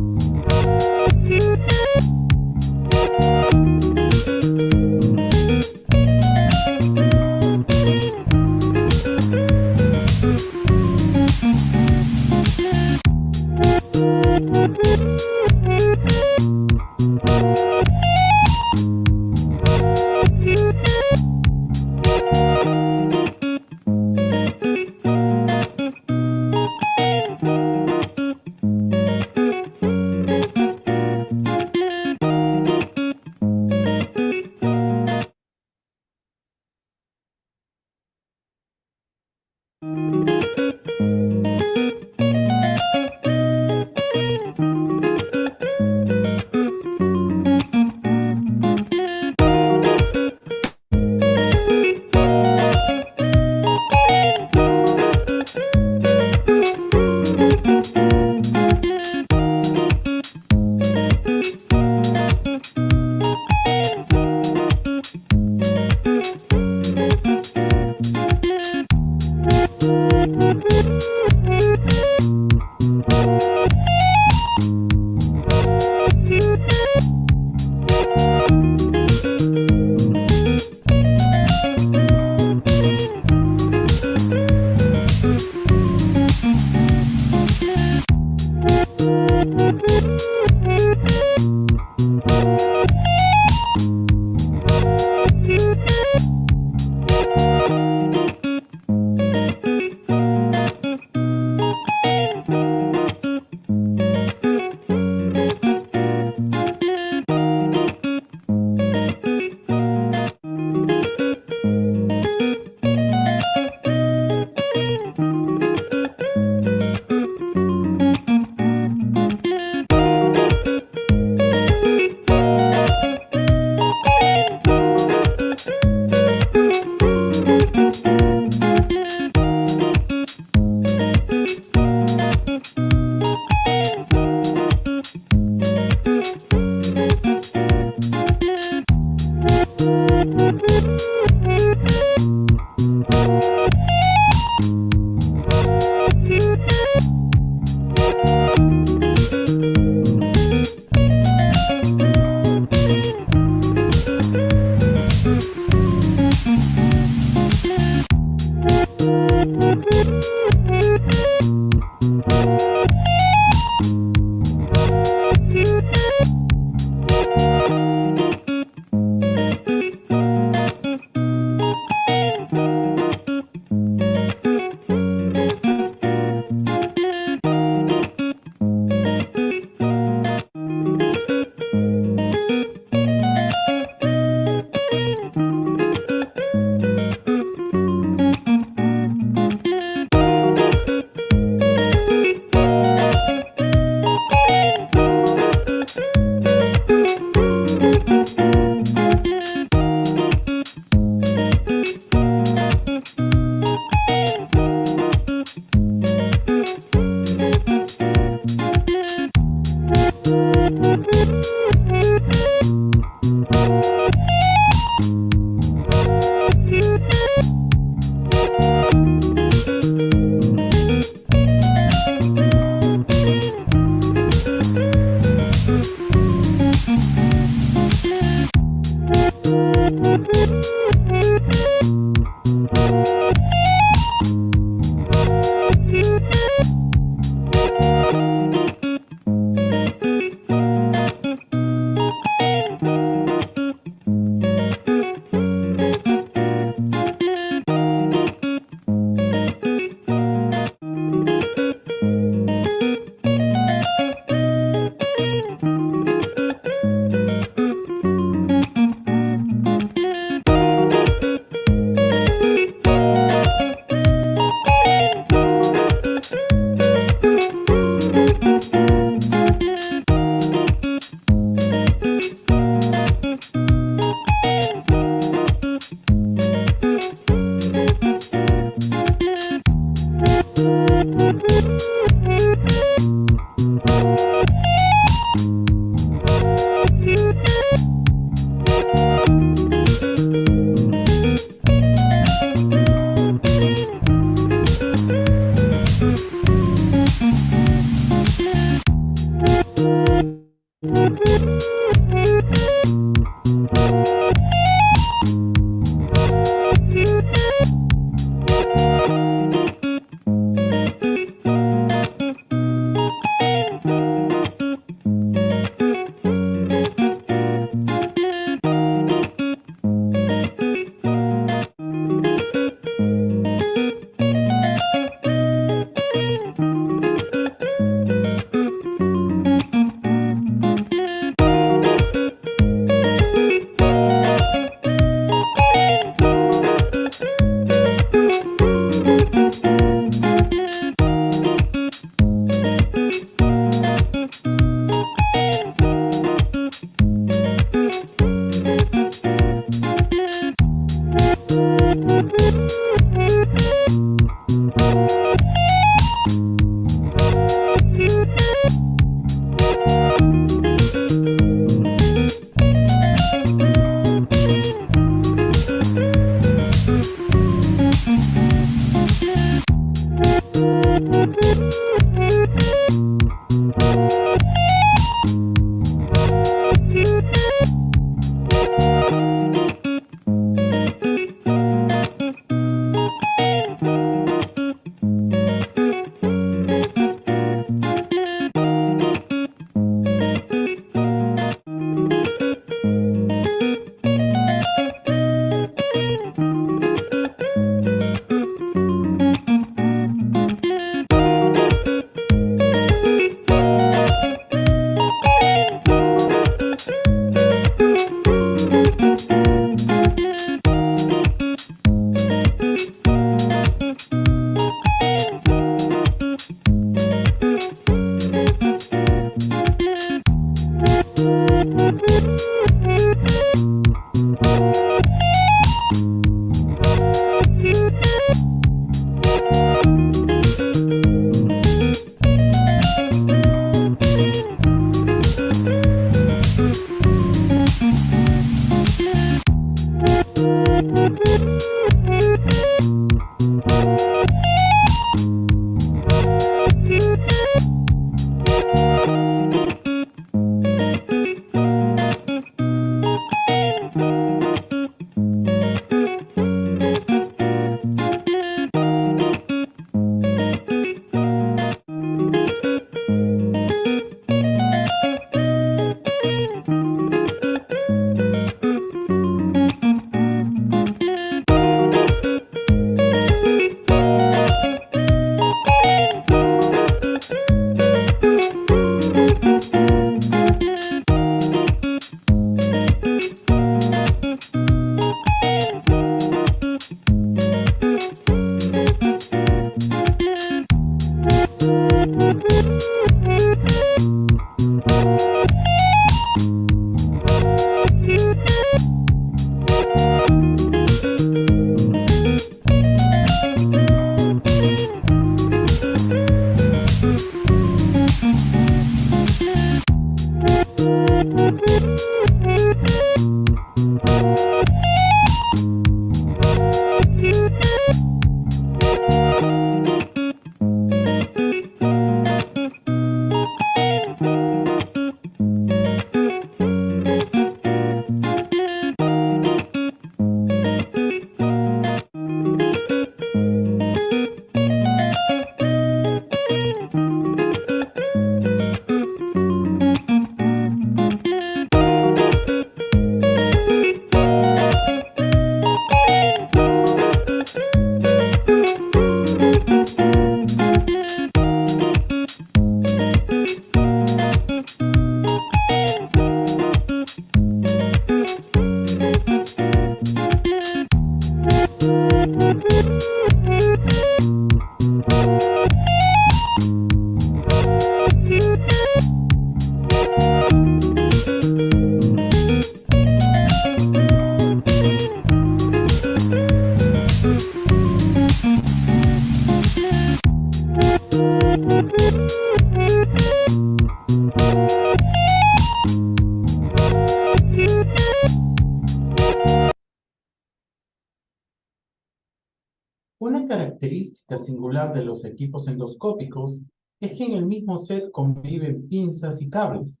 Una característica singular de los equipos endoscópicos es que en el mismo set conviven pinzas y cables.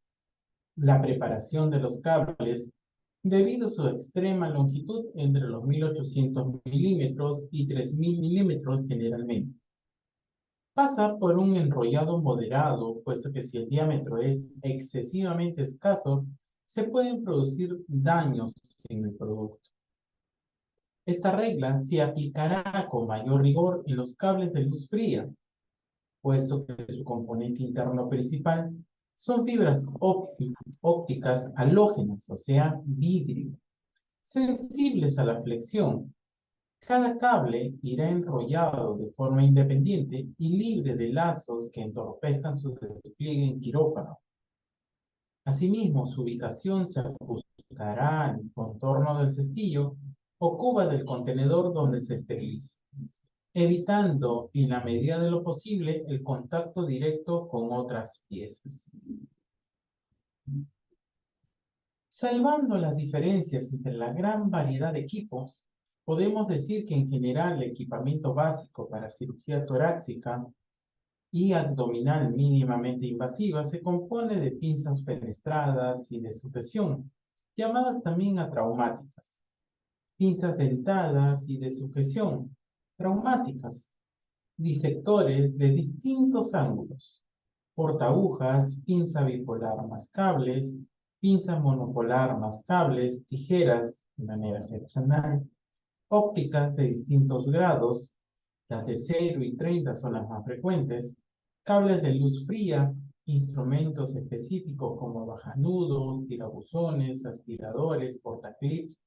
La preparación de los cables, debido a su extrema longitud entre los 1800 milímetros y 3000 milímetros generalmente, pasa por un enrollado moderado, puesto que si el diámetro es excesivamente escaso, se pueden producir daños en el producto. Esta regla se aplicará con mayor rigor en los cables de luz fría, puesto que su componente interno principal son fibras ópticas halógenas, o sea, vidrio, sensibles a la flexión. Cada cable irá enrollado de forma independiente y libre de lazos que entorpezcan su despliegue en quirófano. Asimismo, su ubicación se ajustará al contorno del cestillo o cuba del contenedor donde se esteriliza, evitando en la medida de lo posible el contacto directo con otras piezas. Salvando las diferencias entre la gran variedad de equipos, podemos decir que en general el equipamiento básico para cirugía torácica y abdominal mínimamente invasiva se compone de pinzas fenestradas y de sujeción, llamadas también atraumáticas, pinzas dentadas y de sujeción, traumáticas, disectores de distintos ángulos, portagujas, pinza bipolar más cables, pinza monopolar más cables, tijeras de manera seccional, ópticas de distintos grados, las de 0 y 30 son las más frecuentes, cables de luz fría, instrumentos específicos como bajanudos, tirabuzones, aspiradores, portaclips,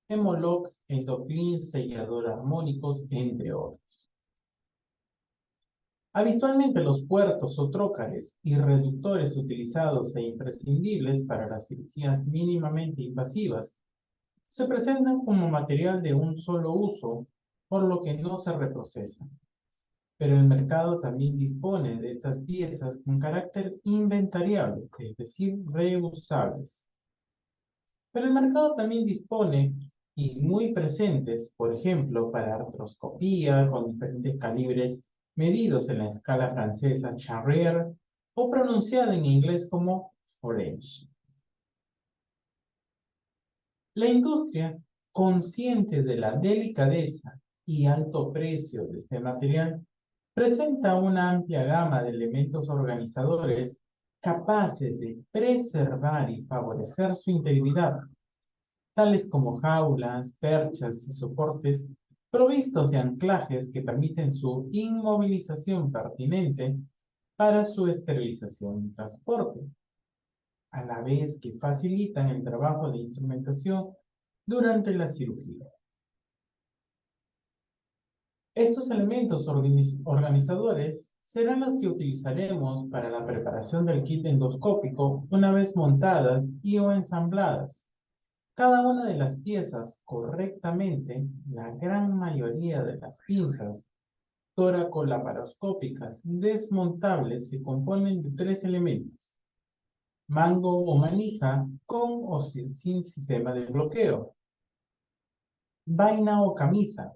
hemolocks, endoclins, sellador armónicos, entre otros. Habitualmente los puertos o trócares y reductores utilizados e imprescindibles para las cirugías mínimamente invasivas se presentan como material de un solo uso, por lo que no se reprocesan. Pero el mercado también dispone de estas piezas con carácter inventariable, es decir, reusables. Pero el mercado también dispone y muy presentes, por ejemplo, para artroscopía con diferentes calibres medidos en la escala francesa Charrier o pronunciada en inglés como Orange. La industria, consciente de la delicadeza y alto precio de este material, presenta una amplia gama de elementos organizadores capaces de preservar y favorecer su integridad, tales como jaulas, perchas y soportes provistos de anclajes que permiten su inmovilización pertinente para su esterilización y transporte, a la vez que facilitan el trabajo de instrumentación durante la cirugía. Estos elementos organizadores serán los que utilizaremos para la preparación del kit endoscópico una vez montadas y o ensambladas. Cada una de las piezas correctamente, la gran mayoría de las pinzas tóraco-laparoscópicas desmontables se componen de 3 elementos: mango o manija con o sin sistema de bloqueo, vaina o camisa,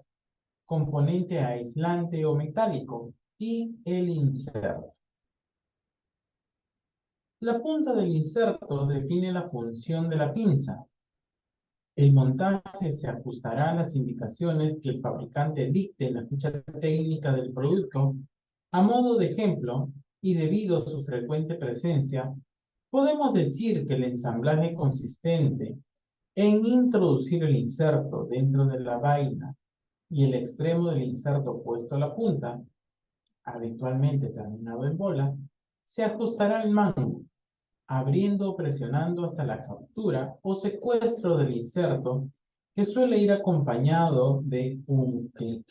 componente aislante o metálico, y el inserto. La punta del inserto define la función de la pinza. El montaje se ajustará a las indicaciones que el fabricante dicte en la ficha técnica del producto. A modo de ejemplo, y debido a su frecuente presencia, podemos decir que el ensamblaje consistente en introducir el inserto dentro de la vaina y el extremo del inserto puesto a la punta, habitualmente terminado en bola, se ajustará al mango, abriendo o presionando hasta la captura o secuestro del inserto, que suele ir acompañado de un clic.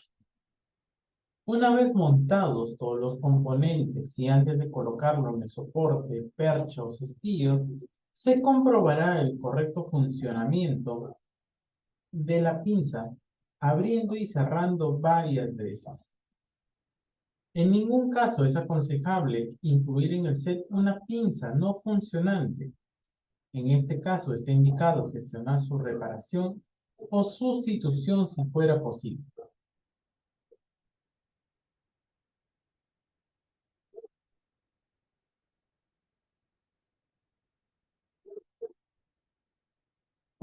Una vez montados todos los componentes y antes de colocarlo en el soporte, percha o cestillo, se comprobará el correcto funcionamiento de la pinza, abriendo y cerrando varias veces. En ningún caso es aconsejable incluir en el set una pinza no funcionante. En este caso está indicado gestionar su reparación o sustitución si fuera posible.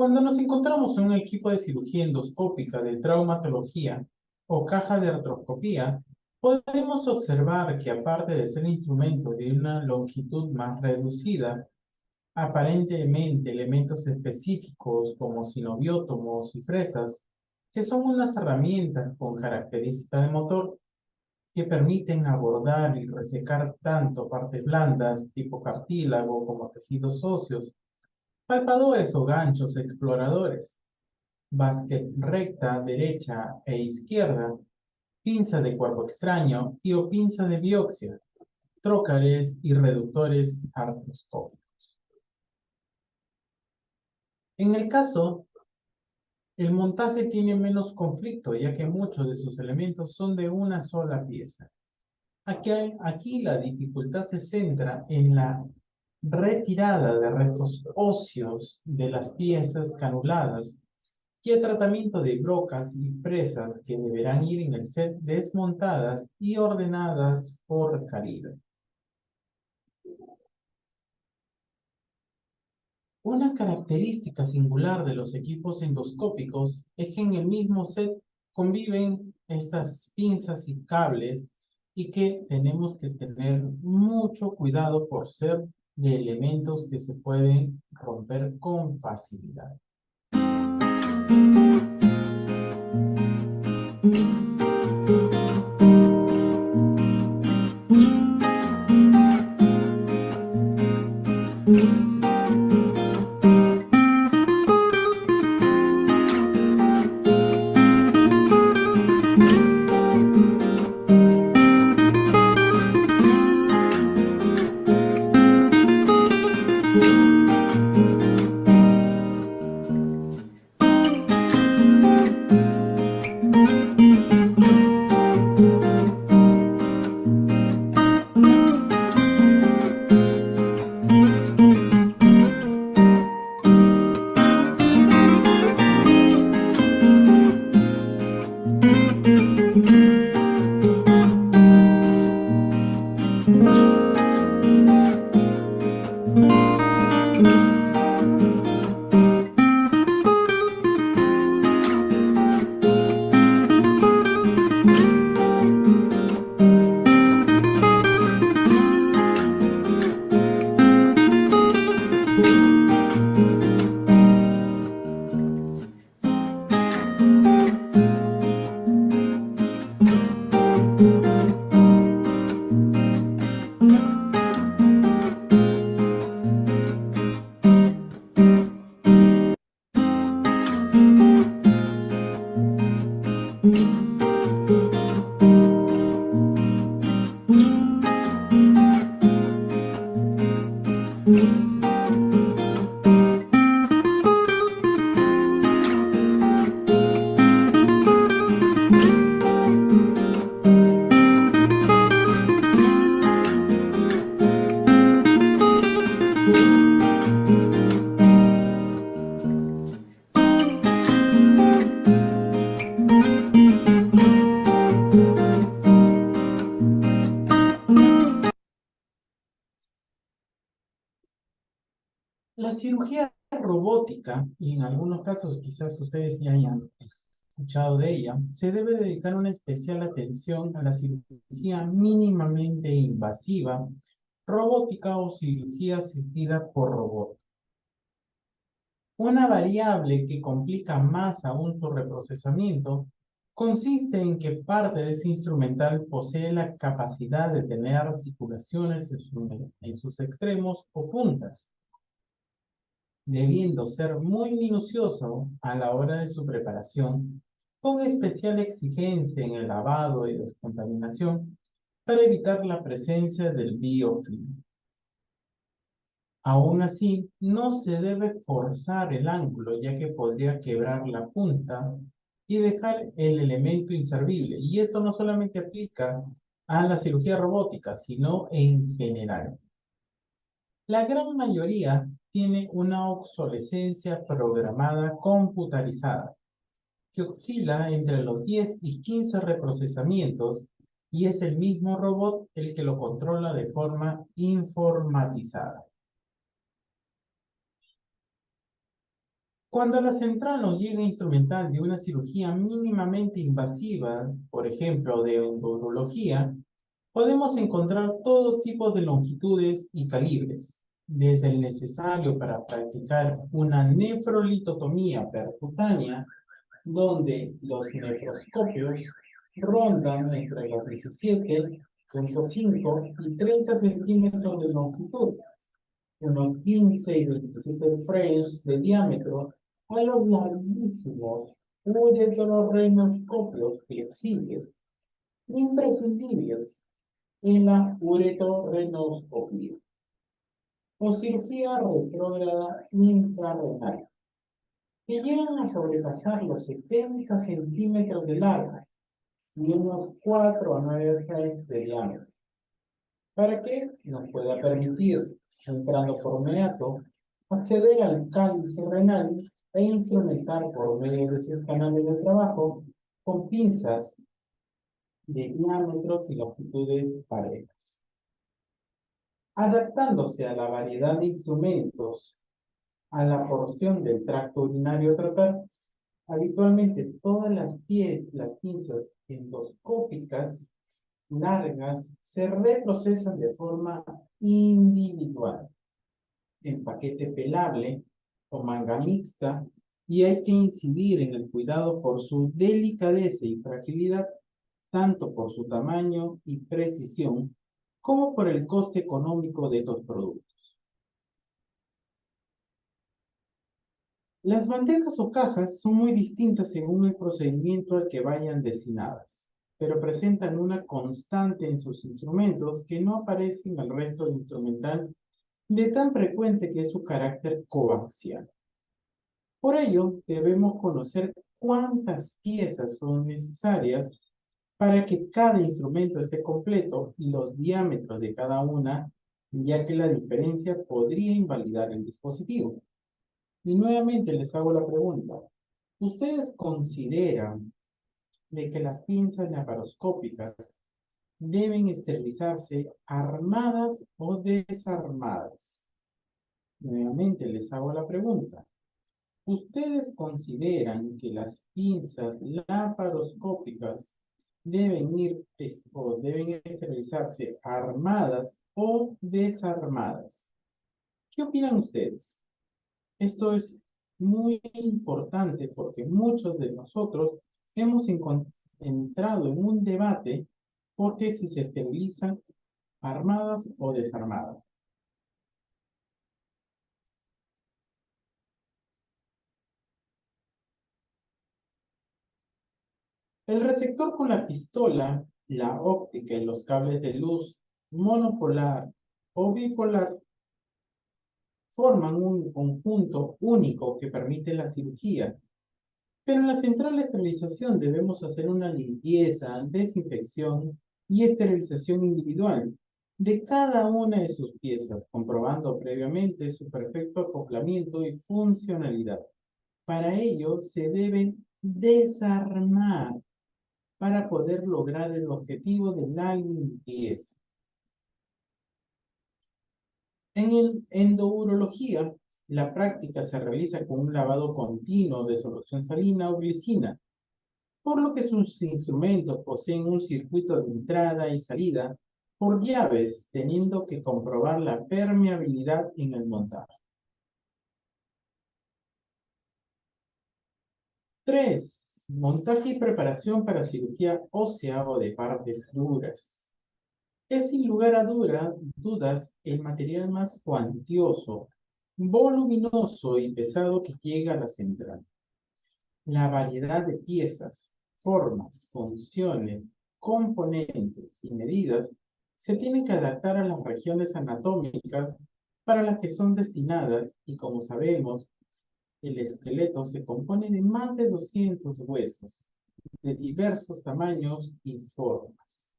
Cuando nos encontramos en un equipo de cirugía endoscópica, de traumatología o caja de artroscopía, podemos observar que aparte de ser instrumentos de una longitud más reducida, aparentemente elementos específicos como sinoviótomos y fresas, que son unas herramientas con características de motor que permiten abordar y resecar tanto partes blandas tipo cartílago como tejidos óseos, palpadores o ganchos exploradores, básquet recta, derecha e izquierda, pinza de cuerpo extraño y o pinza de biopsia, trócares y reductores artroscópicos. En el caso, el montaje tiene menos conflicto, ya que muchos de sus elementos son de una sola pieza. Aquí la dificultad se centra en la retirada de restos óseos de las piezas canuladas y el tratamiento de brocas y presas que deberán ir en el set desmontadas y ordenadas por calibre. Una característica singular de los equipos endoscópicos es que en el mismo set conviven estas pinzas y cables y que tenemos que tener mucho cuidado por ser de elementos que se pueden romper con facilidad. La cirugía robótica, y en algunos casos quizás ustedes ya hayan escuchado de ella, se debe dedicar una especial atención a la cirugía mínimamente invasiva, robótica o cirugía asistida por robot. Una variable que complica más aún su reprocesamiento consiste en que parte de ese instrumental posee la capacidad de tener articulaciones en sus extremos o puntas, debiendo ser muy minucioso a la hora de su preparación, con especial exigencia en el lavado y descontaminación para evitar la presencia del biofilm. Aún así, no se debe forzar el ángulo, ya que podría quebrar la punta y dejar el elemento inservible. Y esto no solamente aplica a la cirugía robótica, sino en general. La gran mayoría tiene una obsolescencia programada computarizada, que oscila entre los 10 y 15 reprocesamientos y es el mismo robot el que lo controla de forma informatizada. Cuando la central nos llega instrumental de una cirugía mínimamente invasiva, por ejemplo, de endourología, podemos encontrar todo tipo de longitudes y calibres, desde el necesario para practicar una nefrolitotomía percutánea, donde los nefroscopios rondan entre los 17,5 y 30 centímetros de longitud, unos 15 y 27 frames de diámetro, a los larguísimos ureterorrenoscopios flexibles, imprescindibles en la ureterorrenoscopía o cirugía retrógrada infrarrenal, que llegan a sobrepasar los 70 centímetros de largo y unos 4 a 9 frames de diámetro, para que nos pueda permitir, entrando por meato, acceder al cáliz renal e instrumentar por medio de sus canales de trabajo con pinzas de diámetros y longitudes parejas. Adaptándose a la variedad de instrumentos a la porción del tracto urinario a tratar, habitualmente todas las pinzas endoscópicas largas se reprocesan de forma individual, en paquete pelable o manga mixta, y hay que incidir en el cuidado por su delicadeza y fragilidad, tanto por su tamaño y precisión, como por el coste económico de estos productos. Las bandejas o cajas son muy distintas según el procedimiento al que vayan destinadas, pero presentan una constante en sus instrumentos que no aparece en el resto del instrumental, de tan frecuente que es su carácter coaxial. Por ello, debemos conocer cuántas piezas son necesarias para que cada instrumento esté completo y los diámetros de cada una, ya que la diferencia podría invalidar el dispositivo. Y nuevamente les hago la pregunta, ¿ustedes consideran de que las pinzas laparoscópicas deben esterilizarse armadas o desarmadas? Nuevamente les hago la pregunta, ¿ustedes consideran que las pinzas laparoscópicas deben esterilizarse armadas o desarmadas? ¿Qué opinan ustedes? Esto es muy importante porque muchos de nosotros hemos entrado en un debate porque si se esterilizan armadas o desarmadas. El receptor con la pistola, la óptica y los cables de luz monopolar o bipolar forman un conjunto único que permite la cirugía. Pero en la central de esterilización debemos hacer una limpieza, desinfección y esterilización individual de cada una de sus piezas, comprobando previamente su perfecto acoplamiento y funcionalidad. Para ello se deben desarmar para poder lograr el objetivo de la limpieza. En endourología, la práctica se realiza con un lavado continuo de solución salina o glicina, por lo que sus instrumentos poseen un circuito de entrada y salida por llaves, teniendo que comprobar la permeabilidad en el montaje. 3. Montaje y preparación para cirugía ósea o de partes duras. Es sin lugar a dudas el material más cuantioso, voluminoso y pesado que llega a la central. La variedad de piezas, formas, funciones, componentes y medidas se tienen que adaptar a las regiones anatómicas para las que son destinadas y, como sabemos, el esqueleto se compone de más de 200 huesos de diversos tamaños y formas.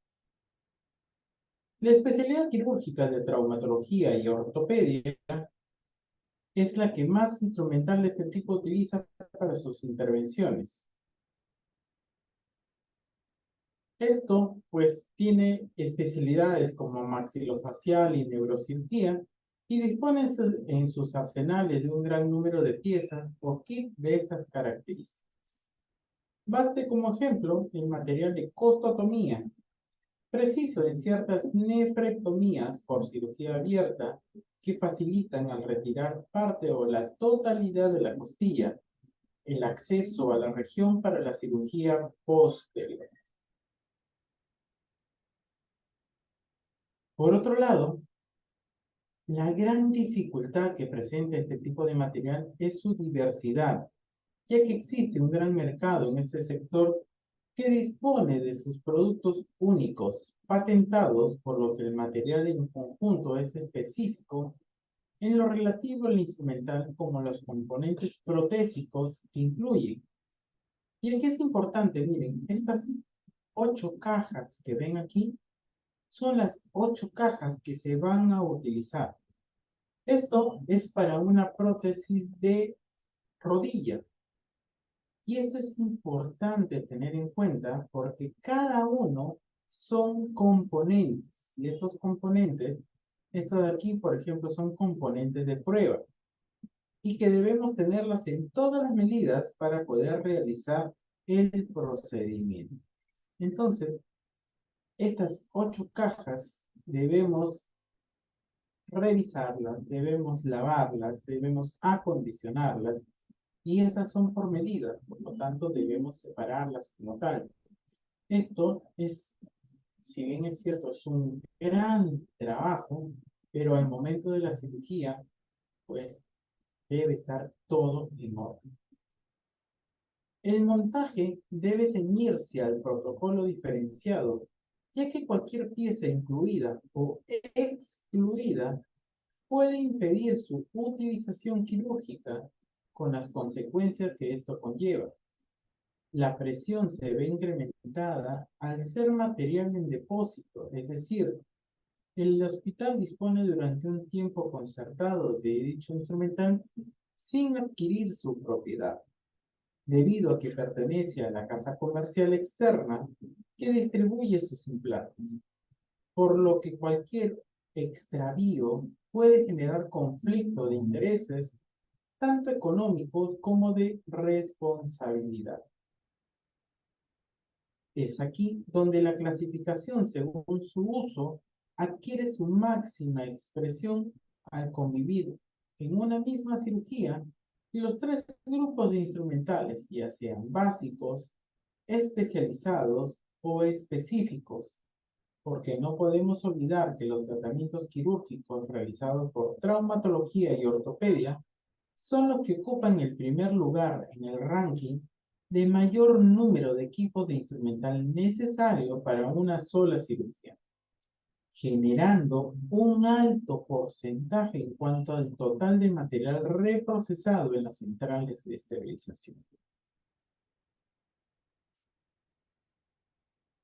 La especialidad quirúrgica de traumatología y ortopedia es la que más instrumental de este tipo utiliza para sus intervenciones. Esto, pues, tiene especialidades como maxilofacial y neurocirugía, y dispone en sus arsenales de un gran número de piezas o kit de estas características. Baste como ejemplo el material de costotomía, preciso en ciertas nefrectomías por cirugía abierta que facilitan al retirar parte o la totalidad de la costilla el acceso a la región para la cirugía posterior. Por otro lado, la gran dificultad que presenta este tipo de material es su diversidad, ya que existe un gran mercado en este sector que dispone de sus productos únicos, patentados, por lo que el material en conjunto es específico en lo relativo al instrumental como los componentes protésicos que incluye. Y aquí es importante, miren, estas 8 cajas que ven aquí son las 8 cajas que se van a utilizar. Esto es para una prótesis de rodilla. Y esto es importante tener en cuenta porque cada uno son componentes. Y estos componentes, estos de aquí, por ejemplo, son componentes de prueba. Y que debemos tenerlas en todas las medidas para poder realizar el procedimiento. Entonces, estas 8 cajas debemos revisarlas, debemos lavarlas, debemos acondicionarlas y esas son por medida, por lo tanto debemos separarlas como tal. Esto es, si bien es cierto, es un gran trabajo, pero al momento de la cirugía, pues debe estar todo en orden. El montaje debe ceñirse al protocolo diferenciado, ya que cualquier pieza incluida o excluida puede impedir su utilización quirúrgica con las consecuencias que esto conlleva. La presión se ve incrementada al ser material en depósito, es decir, el hospital dispone durante un tiempo concertado de dicho instrumental sin adquirir su propiedad, debido a que pertenece a la casa comercial externa que distribuye sus implantes, por lo que cualquier extravío puede generar conflicto de intereses, tanto económicos como de responsabilidad. Es aquí donde la clasificación según su uso adquiere su máxima expresión al convivir en una misma cirugía los 3 grupos de instrumentales, ya sean básicos, especializados o específicos, porque no podemos olvidar que los tratamientos quirúrgicos realizados por traumatología y ortopedia son los que ocupan el primer lugar en el ranking de mayor número de equipos de instrumental necesario para una sola cirugía, generando un alto porcentaje en cuanto al total de material reprocesado en las centrales de esterilización.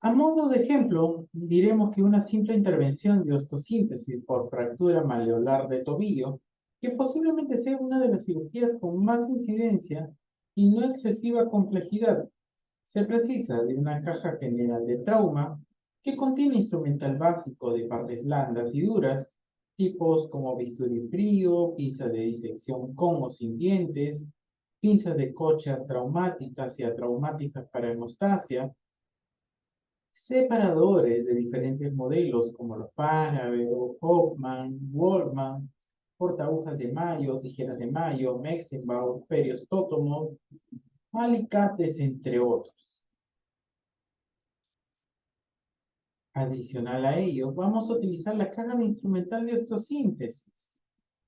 A modo de ejemplo, diremos que una simple intervención de ostosíntesis por fractura maleolar de tobillo, que posiblemente sea una de las cirugías con más incidencia y no excesiva complejidad, se precisa de una caja general de trauma que contiene instrumental básico de partes blandas y duras, tipos como bisturí frío, pinzas de disección con o sin dientes, pinzas de Kocher traumáticas y atraumáticas para hemostasia, separadores de diferentes modelos como los Panavero, Hoffman, Wallman, portagujas de mayo, tijeras de mayo, Mexenbauer, periostótomos, alicates, entre otros. Adicional a ello, vamos a utilizar la caja de instrumental de osteosíntesis,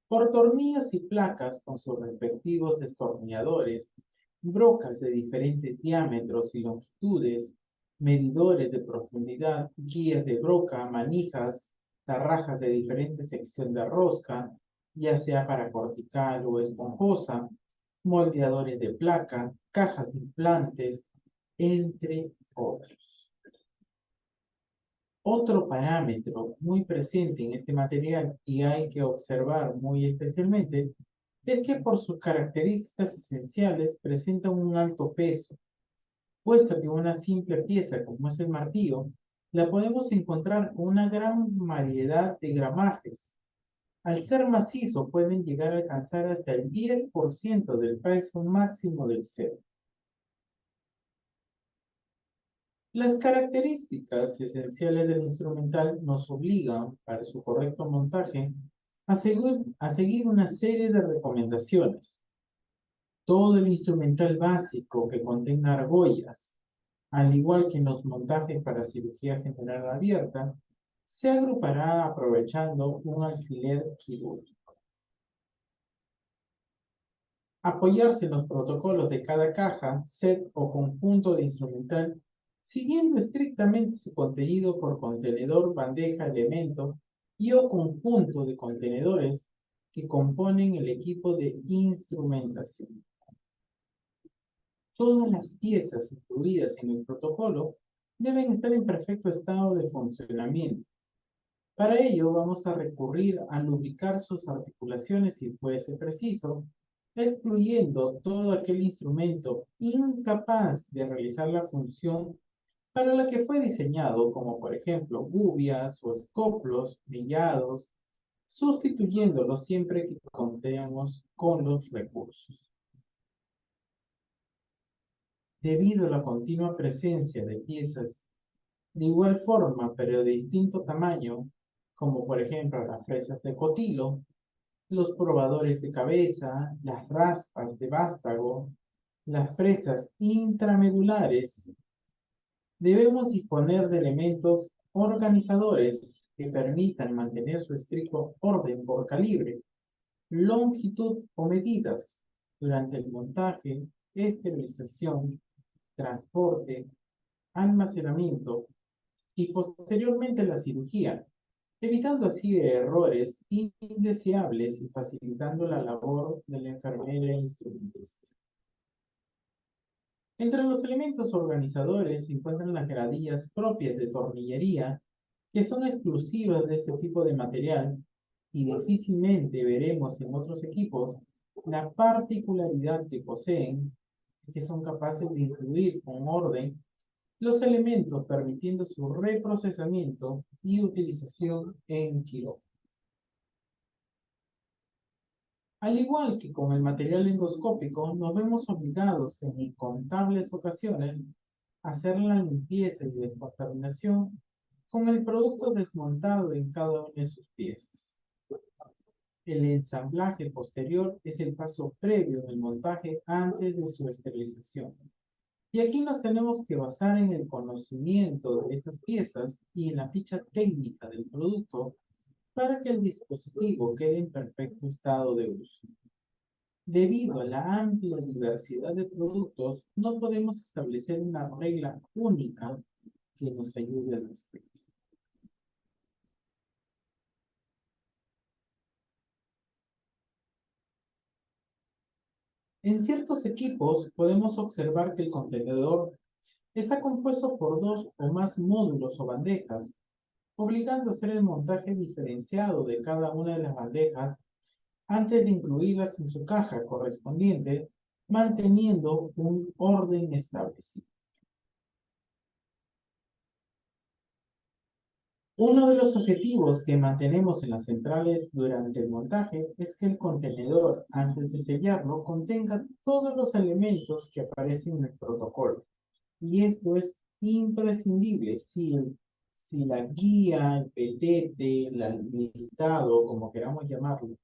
por tornillos y placas con sus respectivos destornilladores, brocas de diferentes diámetros y longitudes, medidores de profundidad, guías de broca, manijas, tarrajas de diferente sección de rosca, ya sea para cortical o esponjosa, moldeadores de placa, cajas de implantes, entre otros. Otro parámetro muy presente en este material y hay que observar muy especialmente es que por sus características esenciales presenta un alto peso, puesto que una simple pieza como es el martillo la podemos encontrar con una gran variedad de gramajes, Al ser macizo pueden llegar a alcanzar hasta el 10% del peso máximo del cero. Las características esenciales del instrumental nos obligan, para su correcto montaje, a seguir una serie de recomendaciones. Todo el instrumental básico que contenga argollas, al igual que en los montajes para cirugía general abierta, se agrupará aprovechando un alfiler quirúrgico. Apoyarse en los protocolos de cada caja, set o conjunto de instrumental, siguiendo estrictamente su contenido por contenedor, bandeja, elemento y o conjunto de contenedores que componen el equipo de instrumentación. Todas las piezas incluidas en el protocolo deben estar en perfecto estado de funcionamiento. Para ello vamos a recurrir a lubricar sus articulaciones si fuese preciso, excluyendo todo aquel instrumento incapaz de realizar la función para la que fue diseñado, como por ejemplo gubias o escoplos, billados, sustituyéndolos siempre que contemos con los recursos. Debido a la continua presencia de piezas de igual forma, pero de distinto tamaño, como por ejemplo las fresas de cotilo, los probadores de cabeza, las raspas de vástago, las fresas intramedulares, debemos disponer de elementos organizadores que permitan mantener su estricto orden por calibre, longitud o medidas durante el montaje, esterilización, transporte, almacenamiento y posteriormente la cirugía, evitando así errores indeseables y facilitando la labor de la enfermera e instrumentista. Entre los elementos organizadores se encuentran las gradillas propias de tornillería, que son exclusivas de este tipo de material y difícilmente veremos en otros equipos la particularidad que poseen, que son capaces de incluir con orden los elementos permitiendo su reprocesamiento y utilización en quirófano. Al igual que con el material endoscópico, nos vemos obligados en incontables ocasiones a hacer la limpieza y descontaminación con el producto desmontado en cada una de sus piezas. El ensamblaje posterior es el paso previo del montaje antes de su esterilización. Y aquí nos tenemos que basar en el conocimiento de estas piezas y en la ficha técnica del producto para que el dispositivo quede en perfecto estado de uso. Debido a la amplia diversidad de productos, no podemos establecer una regla única que nos ayude al respecto. En ciertos equipos podemos observar que el contenedor está compuesto por dos o más módulos o bandejas, obligando a hacer el montaje diferenciado de cada una de las bandejas antes de incluirlas en su caja correspondiente, manteniendo un orden establecido. Uno de los objetivos que mantenemos en las centrales durante el montaje es que el contenedor, antes de sellarlo, contenga todos los elementos que aparecen en el protocolo. Y esto es imprescindible si la guía, el petete, el listado, como queramos llamarlo,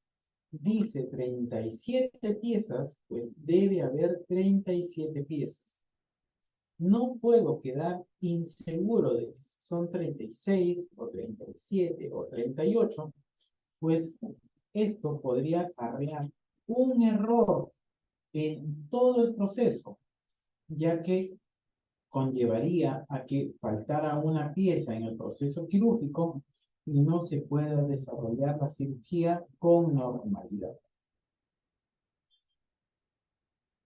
dice 37 piezas, pues debe haber 37 piezas. No puedo quedar inseguro de que si son 36 o 37 o 38, pues esto podría acarrear un error en todo el proceso, ya que conllevaría a que faltara una pieza en el proceso quirúrgico y no se pueda desarrollar la cirugía con normalidad.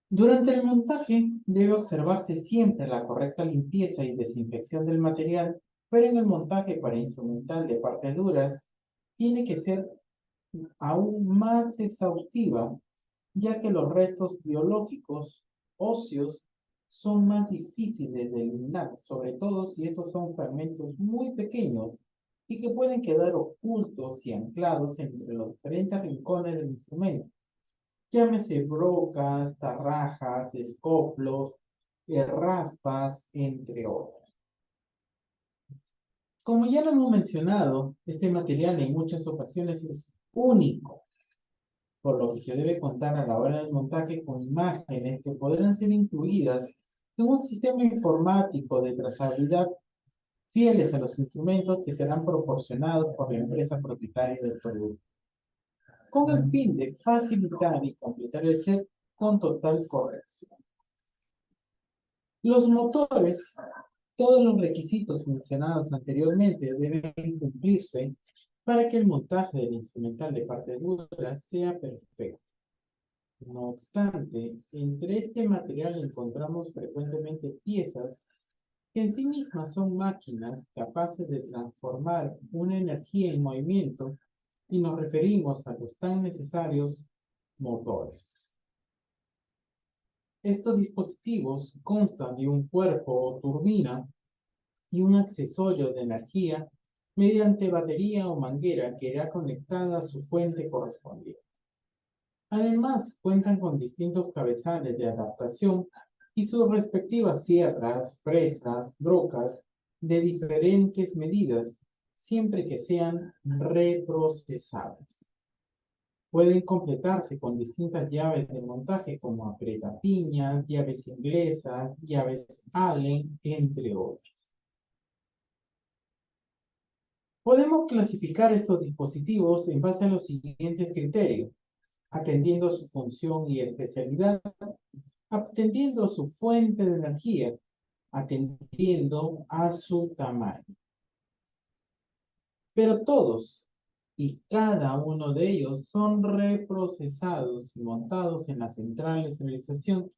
Durante el montaje debe observarse siempre la correcta limpieza y desinfección del material, pero en el montaje para instrumental de partes duras tiene que ser aún más exhaustiva, ya que los restos biológicos óseos son más difíciles de eliminar, sobre todo si estos son fragmentos muy pequeños y que pueden quedar ocultos y anclados entre los diferentes rincones del instrumento. Llámese brocas, tarrajas, escoplos, raspas, entre otros. Como ya lo hemos mencionado, este material en muchas ocasiones es único, por lo que se debe contar a la hora del montaje con imágenes que podrán ser incluidas en un sistema informático de trazabilidad fieles a los instrumentos que serán proporcionados por la empresa propietaria del producto, con el fin de facilitar y completar el set con total corrección. Los motores, todos los requisitos mencionados anteriormente deben cumplirse para que el montaje del instrumental de parte dura sea perfecto. No obstante, entre este material encontramos frecuentemente piezas que en sí mismas son máquinas capaces de transformar una energía en movimiento, y nos referimos a los tan necesarios motores. Estos dispositivos constan de un cuerpo o turbina y un accesorio de energía mediante batería o manguera que irá conectada a su fuente correspondiente. Además, cuentan con distintos cabezales de adaptación y sus respectivas sierras, fresas, brocas de diferentes medidas, siempre que sean reprocesables. Pueden completarse con distintas llaves de montaje como apretapiñas, llaves inglesas, llaves Allen, entre otros. Podemos clasificar estos dispositivos en base a los siguientes criterios, atendiendo a su función y especialidad, atendiendo a su fuente de energía, atendiendo a su tamaño. Pero todos y cada uno de ellos son reprocesados y montados en las centrales de realización,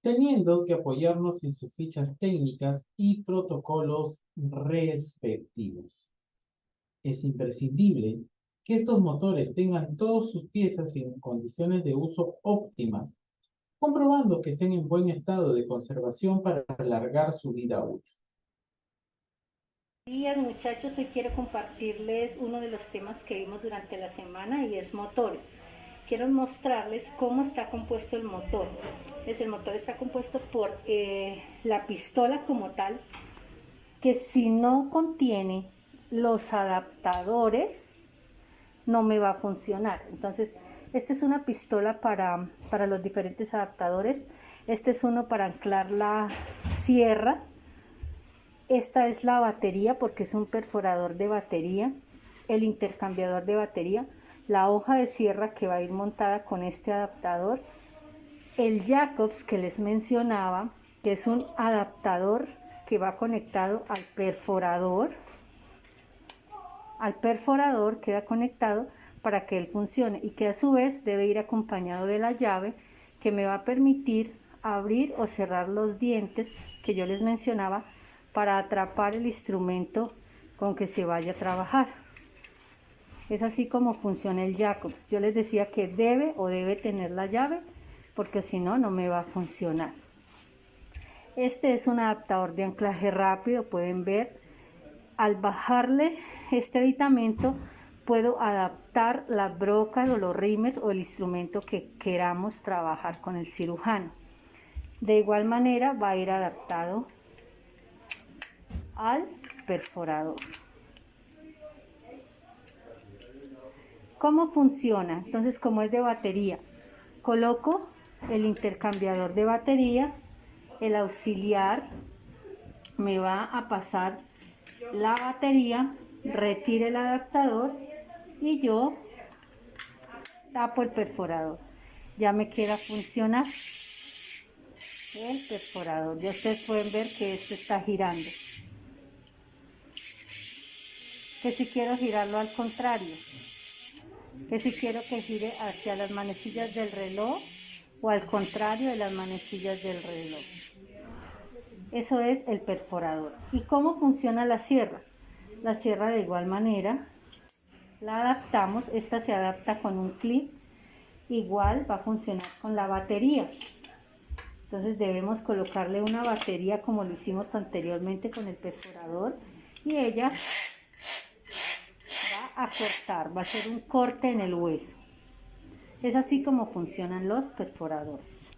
teniendo que apoyarnos en sus fichas técnicas y protocolos respectivos. Es imprescindible que estos motores tengan todas sus piezas en condiciones de uso óptimas, comprobando que estén en buen estado de conservación para alargar su vida útil. Buenos días, muchachos, hoy quiero compartirles uno de los temas que vimos durante la semana y es motores. Quiero mostrarles cómo está compuesto el motor. El motor está compuesto por la pistola como tal, que si no contiene los adaptadores no me va a funcionar. Entonces, esta es una pistola para los diferentes adaptadores. Este es uno para anclar la sierra. Esta es la batería porque es un perforador de batería, el intercambiador de batería, la hoja de sierra que va a ir montada con este adaptador, el Jacobs que les mencionaba, que es un adaptador que va conectado al perforador. Al perforador queda conectado para que él funcione y que a su vez debe ir acompañado de la llave que me va a permitir abrir o cerrar los dientes que yo les mencionaba para atrapar el instrumento con que se vaya a trabajar. Es así como funciona el Jacobs. Yo les decía que debe tener la llave porque si no, no me va a funcionar. Este es un adaptador de anclaje rápido. Pueden ver, al bajarle este aditamento puedo adaptar las brocas o los rímels o el instrumento que queramos trabajar con el cirujano. De igual manera va a ir adaptado al perforador. ¿Cómo funciona? Entonces, como es de batería, coloco el intercambiador de batería, el auxiliar me va a pasar la batería, retire el adaptador y yo tapo el perforador. Ya me queda funcionar el perforador. Ya ustedes pueden ver que esto está girando. Que si quiero girarlo al contrario, que si quiero que gire hacia las manecillas del reloj o al contrario de las manecillas del reloj. Eso es el perforador. ¿Y cómo funciona la sierra? La sierra de igual manera la adaptamos. Esta se adapta con un clip, igual va a funcionar con la batería. Entonces debemos colocarle una batería como lo hicimos anteriormente con el perforador y ella a cortar, va a ser un corte en el hueso. Es así como funcionan los perforadores.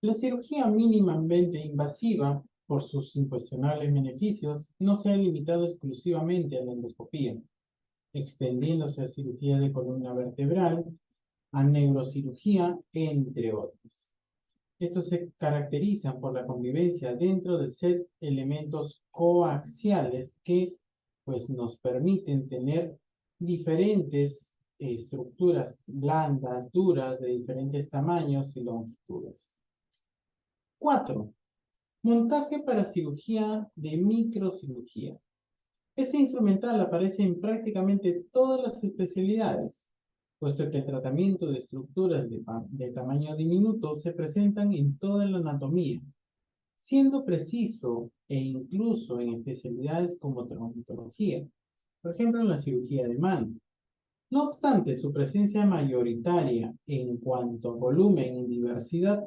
La cirugía mínimamente invasiva, por sus incuestionables beneficios, no se ha limitado exclusivamente a la endoscopía, extendiéndose a cirugía de columna vertebral, a neurocirugía, entre otras. Estos se caracterizan por la convivencia dentro del set elementos coaxiales que pues, nos permiten tener diferentes estructuras blandas, duras, de diferentes tamaños y longitudes. 4. Montaje para cirugía de microcirugía. Este instrumental aparece en prácticamente todas las especialidades, puesto que el tratamiento de estructuras de tamaño diminuto se presentan en toda la anatomía, siendo preciso e incluso en especialidades como traumatología, por ejemplo en la cirugía de mano. No obstante, su presencia mayoritaria en cuanto a volumen y diversidad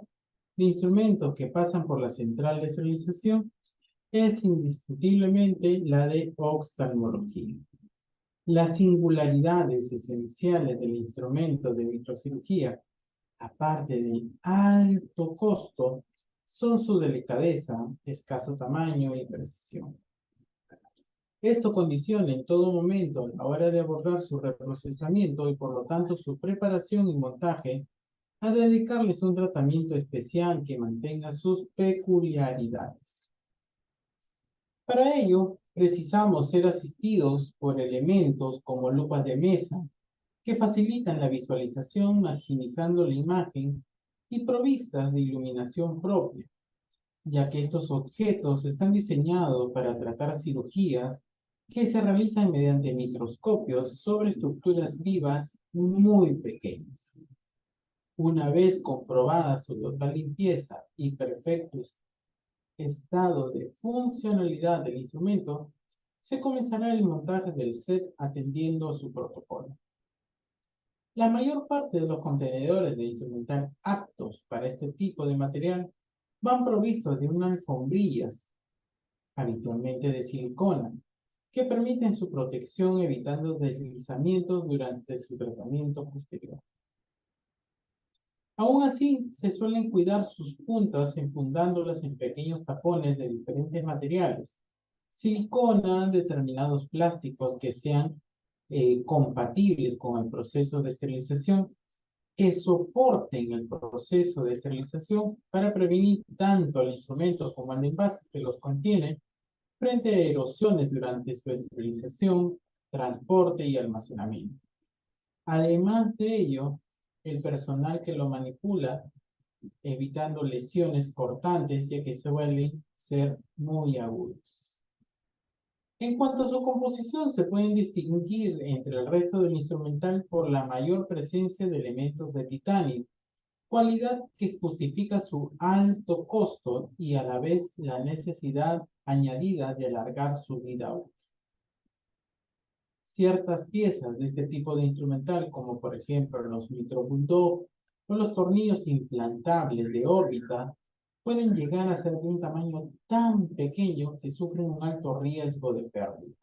de instrumentos que pasan por la central de esterilización es indiscutiblemente la de oftalmología. Las singularidades esenciales del instrumento de microcirugía, aparte del alto costo, son su delicadeza, escaso tamaño y precisión. Esto condiciona en todo momento a la hora de abordar su reprocesamiento y por lo tanto su preparación y montaje a dedicarles un tratamiento especial que mantenga sus peculiaridades. Para ello, precisamos ser asistidos por elementos como lupas de mesa, que facilitan la visualización maximizando la imagen y provistas de iluminación propia, ya que estos objetos están diseñados para tratar cirugías que se realizan mediante microscopios sobre estructuras vivas muy pequeñas. Una vez comprobada su total limpieza y perfecto estado de funcionalidad del instrumento, se comenzará el montaje del set atendiendo su protocolo. La mayor parte de los contenedores de instrumental aptos para este tipo de material van provistos de unas alfombrillas, habitualmente de silicona, que permiten su protección evitando deslizamientos durante su tratamiento posterior. Aún así, se suelen cuidar sus puntas enfundándolas en pequeños tapones de diferentes materiales, silicona, determinados plásticos que sean compatibles con el proceso de esterilización, que soporten el proceso de esterilización para prevenir tanto al instrumento como al envase que los contiene frente a erosiones durante su esterilización, transporte y almacenamiento. Además de ello, el personal que lo manipula, evitando lesiones cortantes, ya que suelen ser muy agudos. En cuanto a su composición, se pueden distinguir entre el resto del instrumental por la mayor presencia de elementos de titanio, cualidad que justifica su alto costo y a la vez la necesidad añadida de alargar su vida útil. Ciertas piezas de este tipo de instrumental, como por ejemplo los microbulldog o los tornillos implantables de órbita, pueden llegar a ser de un tamaño tan pequeño que sufren un alto riesgo de pérdida.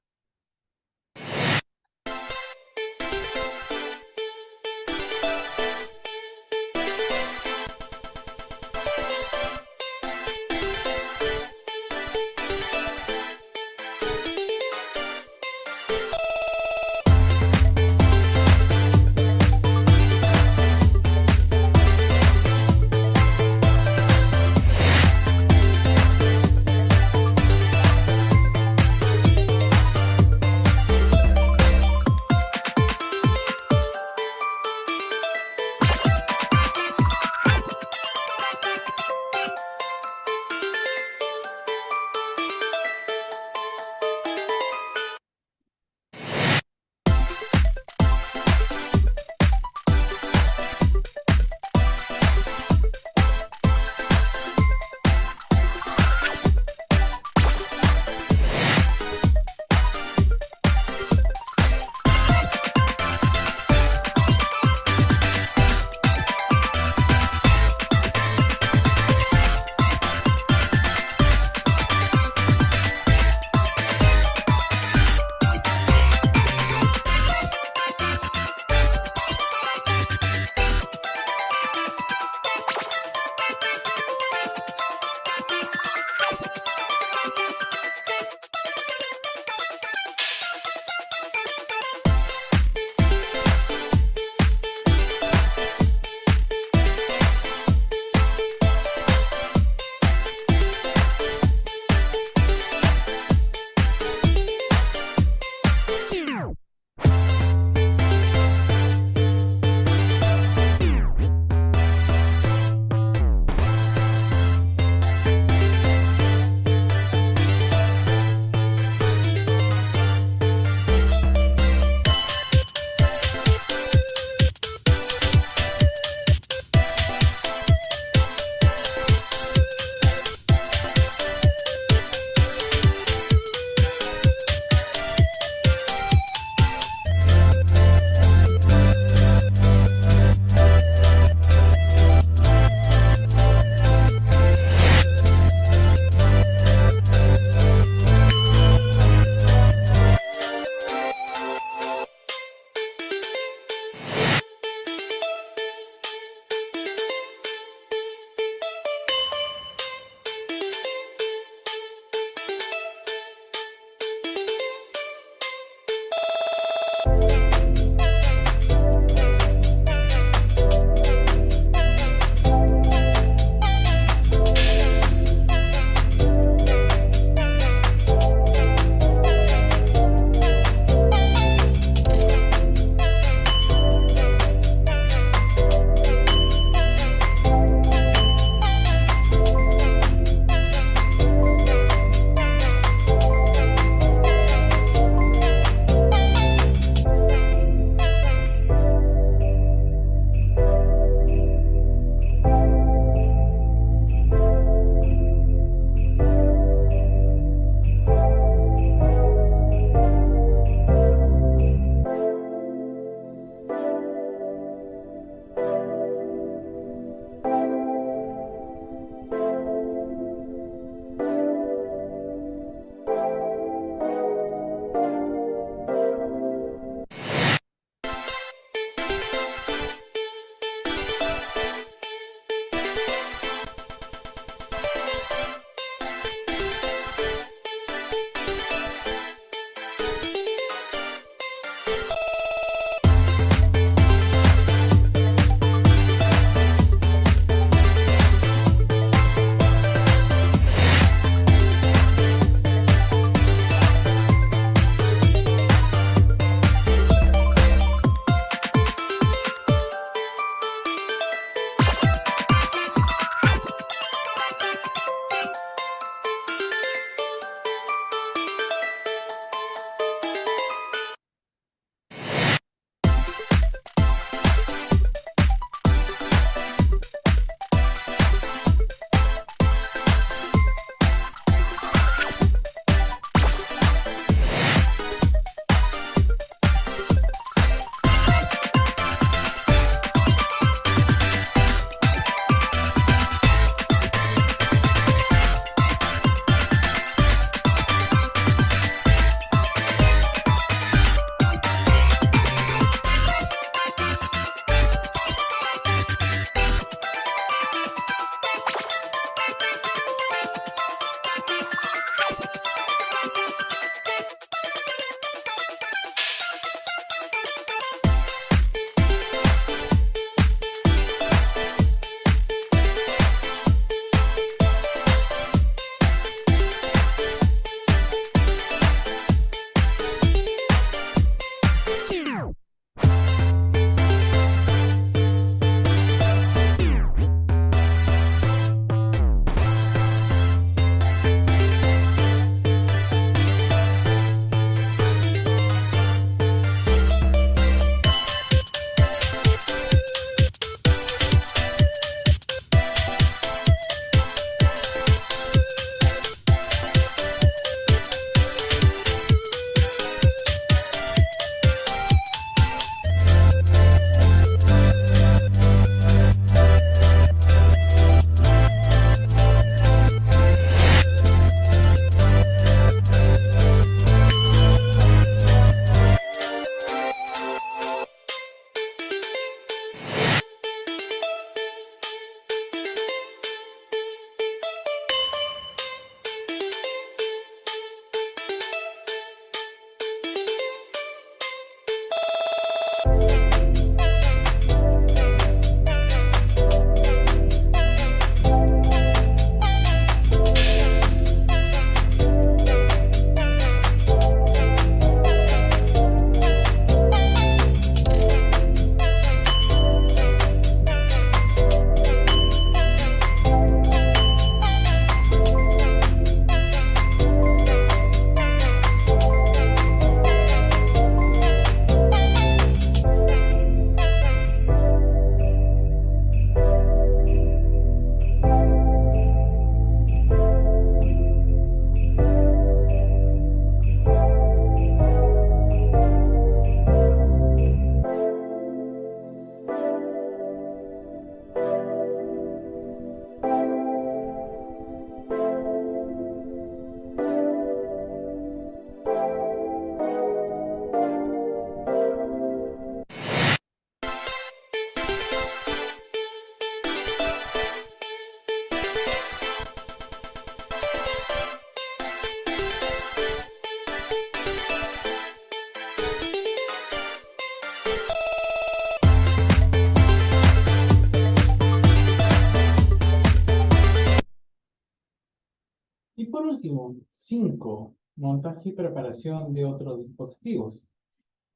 por último, 5. Montaje y preparación de otros dispositivos.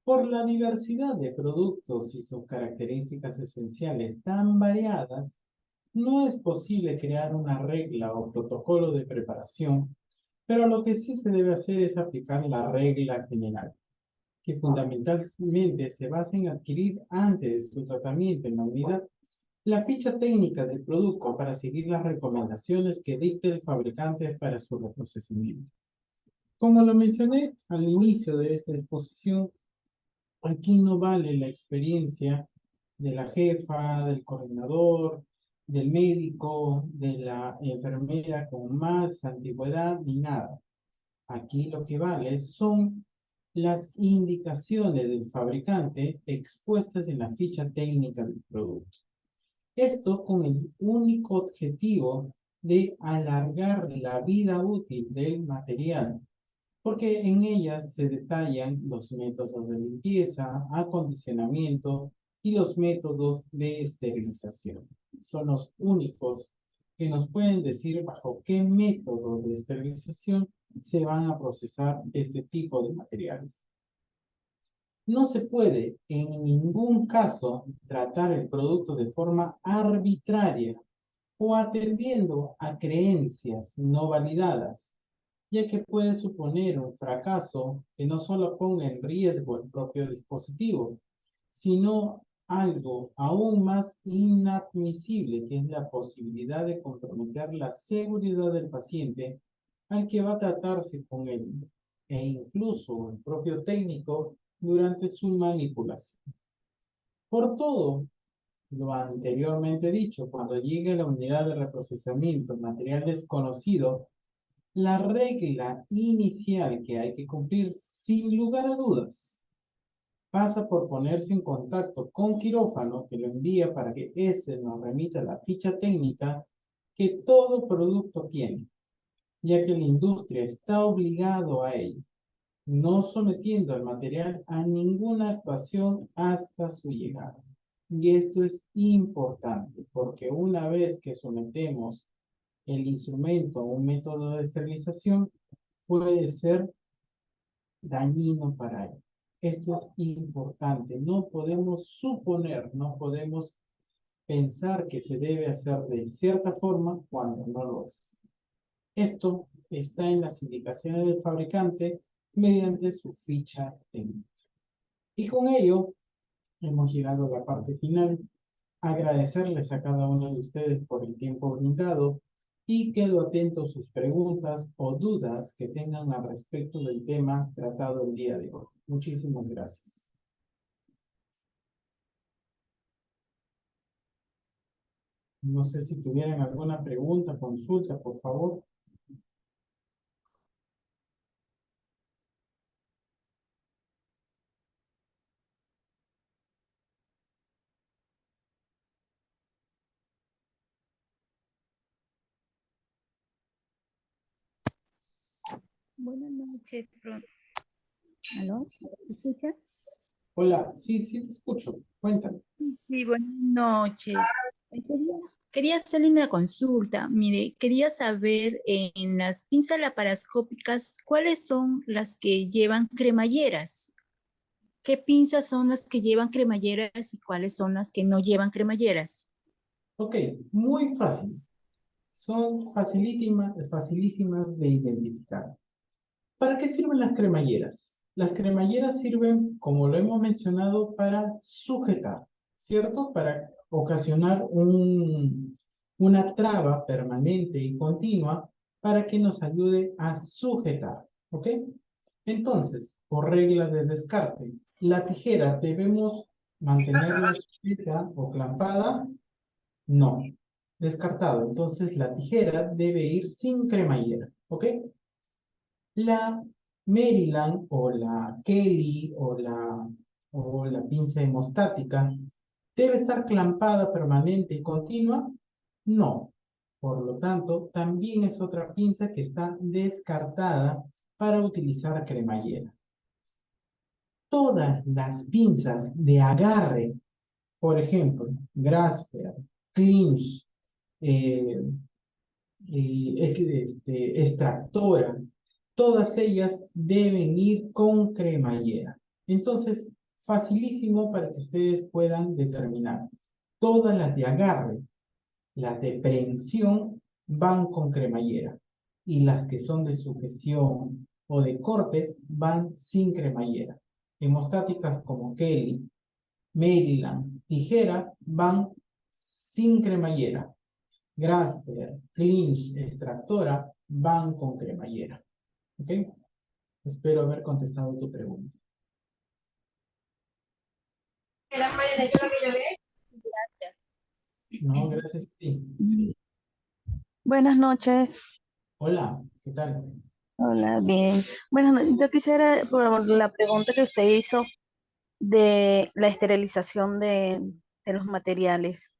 Por la diversidad de productos y sus características esenciales tan variadas, no es posible crear una regla o protocolo de preparación, pero lo que sí se debe hacer es aplicar la regla general, que fundamentalmente se basa en adquirir antes de su tratamiento en la unidad la ficha técnica del producto para seguir las recomendaciones que dicte el fabricante para su reprocesamiento. Como lo mencioné al inicio de esta exposición, aquí no vale la experiencia de la jefa, del coordinador, del médico, de la enfermera con más antigüedad, ni nada. Aquí lo que vale son las indicaciones del fabricante expuestas en la ficha técnica del producto. Esto con el único objetivo de alargar la vida útil del material, porque en ellas se detallan los métodos de limpieza, acondicionamiento y los métodos de esterilización. Son los únicos que nos pueden decir bajo qué método de esterilización se van a procesar este tipo de materiales. No se puede en ningún caso tratar el producto de forma arbitraria o atendiendo a creencias no validadas, ya que puede suponer un fracaso que no solo ponga en riesgo el propio dispositivo, sino algo aún más inadmisible, que es la posibilidad de comprometer la seguridad del paciente al que va a tratarse con él, e incluso el propio técnico durante su manipulación. Por todo lo anteriormente dicho, cuando llegue a la unidad de reprocesamiento material desconocido, la regla inicial que hay que cumplir, sin lugar a dudas, pasa por ponerse en contacto con quirófano, que lo envía para que éste nos remita la ficha técnica que todo producto tiene, ya que la industria está obligado a ello, no sometiendo al material a ninguna actuación hasta su llegada. Y esto es importante, porque una vez que sometemos el instrumento a un método de esterilización, puede ser dañino para él. Esto es importante. No podemos suponer, no podemos pensar que se debe hacer de cierta forma cuando no lo es. Esto está en las indicaciones del fabricante mediante su ficha técnica. Y con ello hemos llegado a la parte final. Agradecerles a cada uno de ustedes por el tiempo brindado y quedo atento a sus preguntas o dudas que tengan al respecto del tema tratado el día de hoy. Muchísimas gracias. No sé si tuvieran alguna pregunta, consulta, por favor. Buenas noches, ¿aló? ¿Me escucha? Hola, sí, sí te escucho. Cuéntame. Sí, buenas noches. Quería hacerle una consulta. Mire, quería saber en las pinzas laparoscópicas, ¿cuáles son las que llevan cremalleras? ¿Qué pinzas son las que llevan cremalleras y cuáles son las que no llevan cremalleras? Ok, muy fácil. Son facilísimas de identificar. ¿Para qué sirven las cremalleras? Las cremalleras sirven, como lo hemos mencionado, para sujetar, ¿cierto? Para ocasionar una traba permanente y continua para que nos ayude a sujetar, ¿ok? Entonces, por regla de descarte, la tijera debemos mantenerla sujeta o clampada. No, descartado. Entonces, la tijera debe ir sin cremallera, ¿ok? La Maryland o la Kelly o la pinza hemostática debe estar clampada permanente y continua. No. Por lo tanto, también es otra pinza que está descartada para utilizar cremallera. Todas las pinzas de agarre, por ejemplo, Grasper, Clinch, extractora, todas ellas deben ir con cremallera. Entonces, facilísimo para que ustedes puedan determinar. Todas las de agarre, las de prensión van con cremallera y las que son de sujeción o de corte van sin cremallera. Hemostáticas como Kelly, Maryland, tijera van sin cremallera. Grasper, clinch, extractora van con cremallera. ¿Ok? Espero haber contestado tu pregunta. No, gracias a ti. Buenas noches. Hola, ¿qué tal? Hola, bien. Bueno, yo quisiera, por la pregunta que usted hizo de la esterilización de los materiales.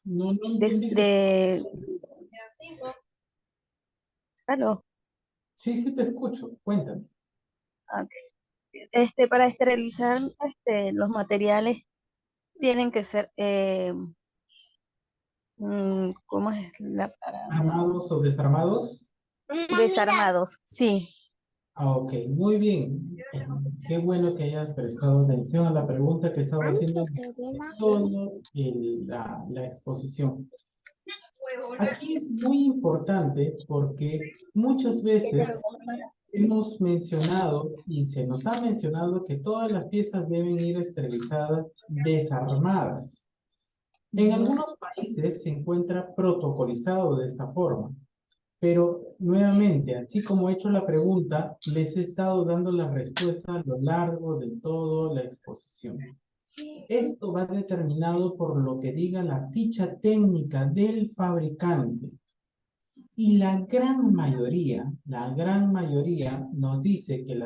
No, no entendí. Desde, aló, Sí, te escucho. Cuéntame. ok. Para esterilizar los materiales tienen que ser, ¿cómo es la palabra? ¿Armados o desarmados? Desarmados, sí. Ah, ok, muy bien. Qué bueno que hayas prestado atención a la pregunta que estaba haciendo toda la exposición. Aquí es muy importante porque muchas veces hemos mencionado y se nos ha mencionado que todas las piezas deben ir esterilizadas desarmadas. En algunos países se encuentra protocolizado de esta forma, pero nuevamente, así como he hecho la pregunta, les he estado dando la respuesta a lo largo de toda la exposición. Esto va determinado por lo que diga la ficha técnica del fabricante. Y la gran mayoría nos dice que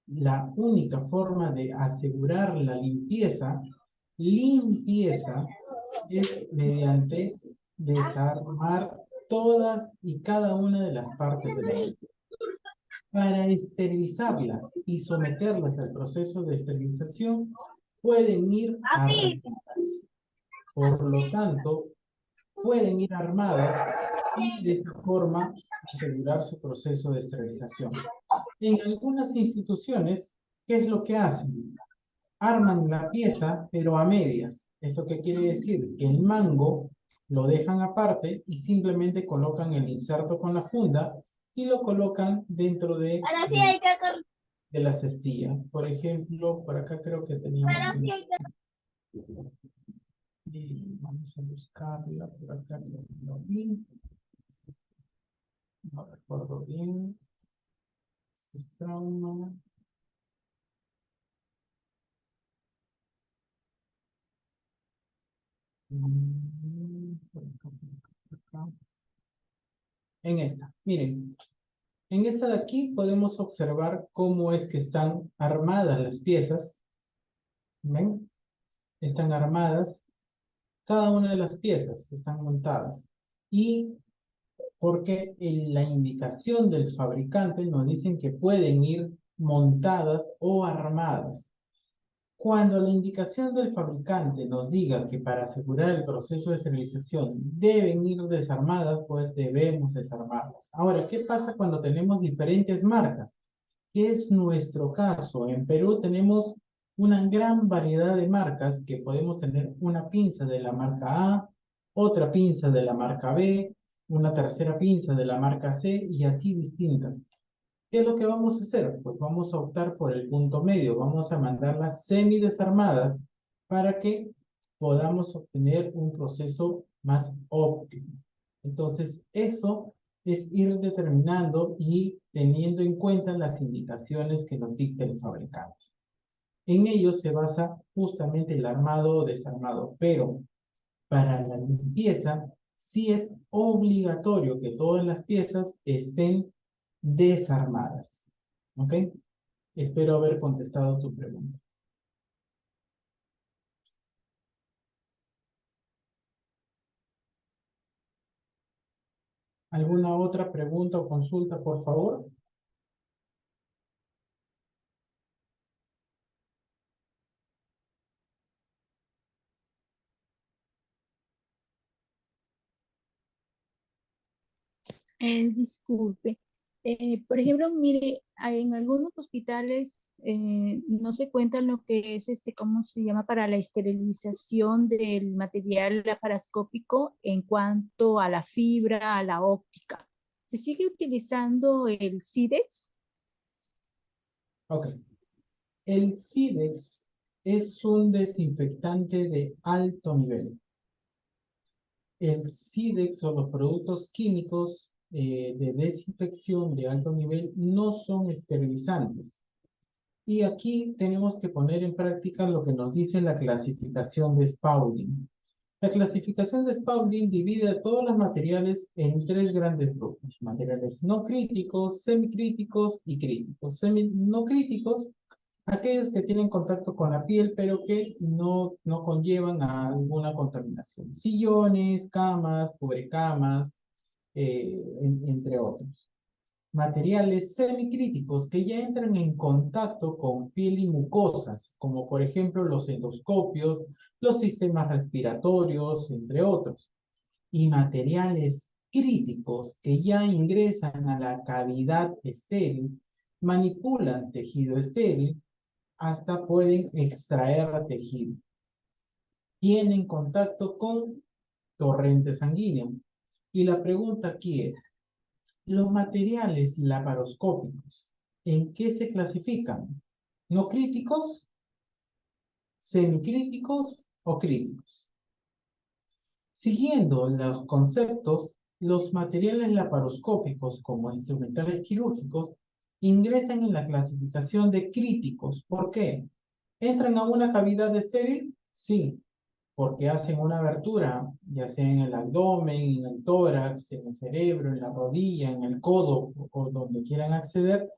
la única forma de asegurar la limpieza es mediante desarmar todas y cada una de las partes de la pieza. Para esterilizarlas y someterlas al proceso de esterilización, pueden ir armadas. Por lo tanto, pueden ir armadas y de esta forma asegurar su proceso de esterilización. En algunas instituciones, ¿qué es lo que hacen? Arman la pieza, pero a medias. ¿Esto qué quiere decir? Que el mango lo dejan aparte y simplemente colocan el inserto con la funda y lo colocan dentro de la cestilla. Por ejemplo, por acá creo que teníamos... Y vamos a buscarla por acá. No recuerdo bien. Es trauma. Por acá. En esta, miren. En esta de aquí podemos observar cómo es que están armadas las piezas. ¿Ven? Están armadas. Cada una de las piezas están montadas. Y porque en la indicación del fabricante nos dicen que pueden ir montadas o armadas. Cuando la indicación del fabricante nos diga que para asegurar el proceso de esterilización deben ir desarmadas, pues debemos desarmarlas. Ahora, ¿qué pasa cuando tenemos diferentes marcas? ¿Qué es nuestro caso? En Perú tenemos una gran variedad de marcas que podemos tener una pinza de la marca A, otra pinza de la marca B, una tercera pinza de la marca C y así distintas. ¿Qué es lo que vamos a hacer? Pues vamos a optar por el punto medio. Vamos a mandarlas semidesarmadas para que podamos obtener un proceso más óptimo. Entonces, eso es ir determinando y teniendo en cuenta las indicaciones que nos dicta el fabricante. En ello se basa justamente el armado o desarmado, pero para la limpieza sí es obligatorio que todas las piezas estén desarmadas. ¿Ok? Espero haber contestado tu pregunta. ¿Alguna otra pregunta o consulta, por favor? Disculpe. Por ejemplo, mire, en algunos hospitales no se cuenta lo que es ¿cómo se llama? Para la esterilización del material laparoscópico en cuanto a la fibra, a la óptica. ¿Se sigue utilizando el SIDEX? Ok. El SIDEX es un desinfectante de alto nivel. El SIDEX o los productos químicos de desinfección de alto nivel no son esterilizantes. Y aquí tenemos que poner en práctica lo que nos dice la clasificación de Spaulding. La clasificación de Spaulding divide a todos los materiales en tres grandes grupos: materiales no críticos, semicríticos y críticos. No críticos, aquellos que tienen contacto con la piel, pero que no conllevan a alguna contaminación. Sillones, camas, cubrecamas, entre otros. Materiales semicríticos que ya entran en contacto con piel y mucosas, como por ejemplo los endoscopios, los sistemas respiratorios, entre otros. Y materiales críticos que ya ingresan a la cavidad estéril, manipulan tejido estéril, hasta pueden extraer tejido. Tienen contacto con torrente sanguíneo. Y la pregunta aquí es, los materiales laparoscópicos, ¿en qué se clasifican? ¿No críticos, semicríticos o críticos? Siguiendo los conceptos, los materiales laparoscópicos como instrumentales quirúrgicos ingresan en la clasificación de críticos. ¿Por qué? ¿Entran a una cavidad estéril? Sí, porque hacen una abertura, ya sea en el abdomen, en el tórax, en el cerebro, en la rodilla, en el codo o donde quieran acceder,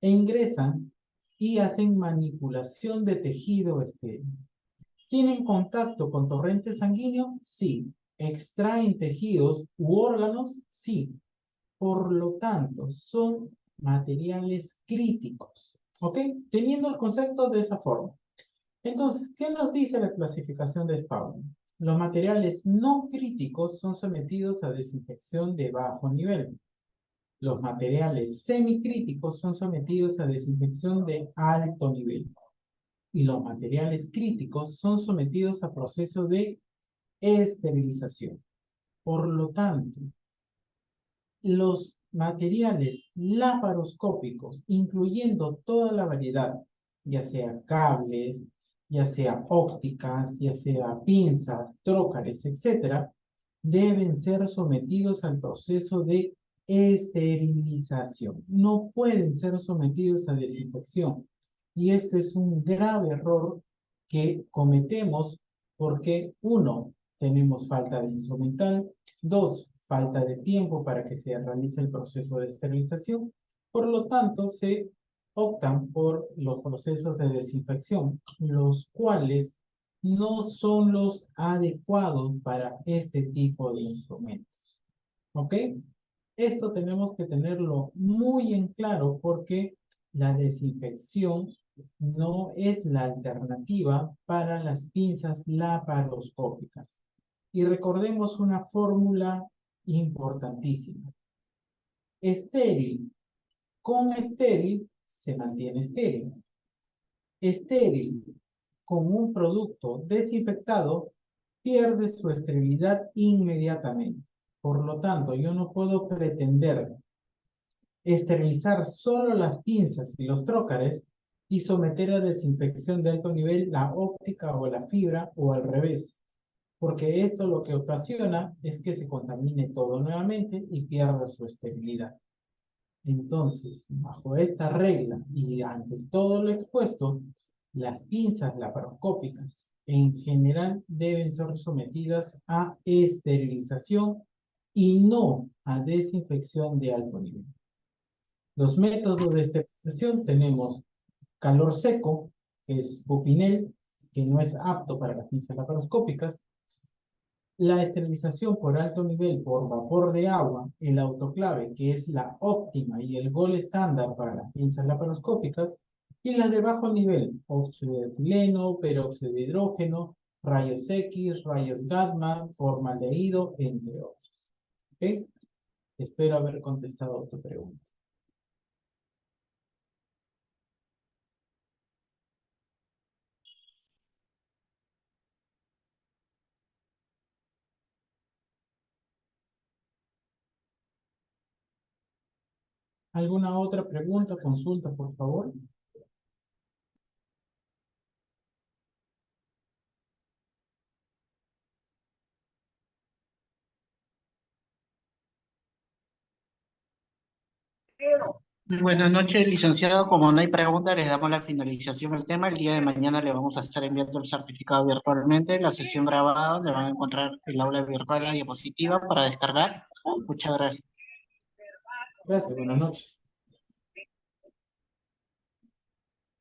e ingresan y hacen manipulación de tejido estéril. ¿Tienen contacto con torrente sanguíneo? Sí. ¿Extraen tejidos u órganos? Sí. Por lo tanto, son materiales críticos. ¿Ok? Teniendo el concepto de esa forma. Entonces, ¿qué nos dice la clasificación de Spaulding? Los materiales no críticos son sometidos a desinfección de bajo nivel. Los materiales semicríticos son sometidos a desinfección de alto nivel. Y los materiales críticos son sometidos a proceso de esterilización. Por lo tanto, los materiales laparoscópicos, incluyendo toda la variedad, ya sea cables, ya sea ópticas, ya sea pinzas, trócares, etc., deben ser sometidos al proceso de esterilización. No pueden ser sometidos a desinfección. Y este es un grave error que cometemos porque, uno, tenemos falta de instrumental; dos, falta de tiempo para que se realice el proceso de esterilización. Por lo tanto, se optan por los procesos de desinfección, los cuales no son los adecuados para este tipo de instrumentos. ¿Ok? Esto tenemos que tenerlo muy en claro porque la desinfección no es la alternativa para las pinzas laparoscópicas. Y recordemos una fórmula importantísima. Estéril con estéril se mantiene estéril. Estéril con un producto desinfectado pierde su esterilidad inmediatamente. Por lo tanto, yo no puedo pretender esterilizar solo las pinzas y los trócares y someter a desinfección de alto nivel la óptica o la fibra, o al revés, porque esto lo que ocasiona es que se contamine todo nuevamente y pierda su esterilidad. Entonces, bajo esta regla y ante todo lo expuesto, las pinzas laparoscópicas en general deben ser sometidas a esterilización y no a desinfección de alto nivel. Los métodos de esterilización tenemos calor seco, que es Pupinel, que no es apto para las pinzas laparoscópicas; la esterilización por alto nivel por vapor de agua, el autoclave, que es la óptima y el gol estándar para las pinzas laparoscópicas; y las de bajo nivel, óxido de etileno, peróxido de hidrógeno, rayos X, rayos gamma, formaldehído, entre otros. ¿Okay? Espero haber contestado tu pregunta. ¿Alguna otra pregunta, consulta, por favor? Muy buenas noches, licenciado. Como no hay preguntas, les damos la finalización del tema. El día de mañana le vamos a estar enviando el certificado virtualmente, la sesión grabada, donde van a encontrar el aula virtual, la diapositiva para descargar. Muchas gracias. Gracias, buenas noches.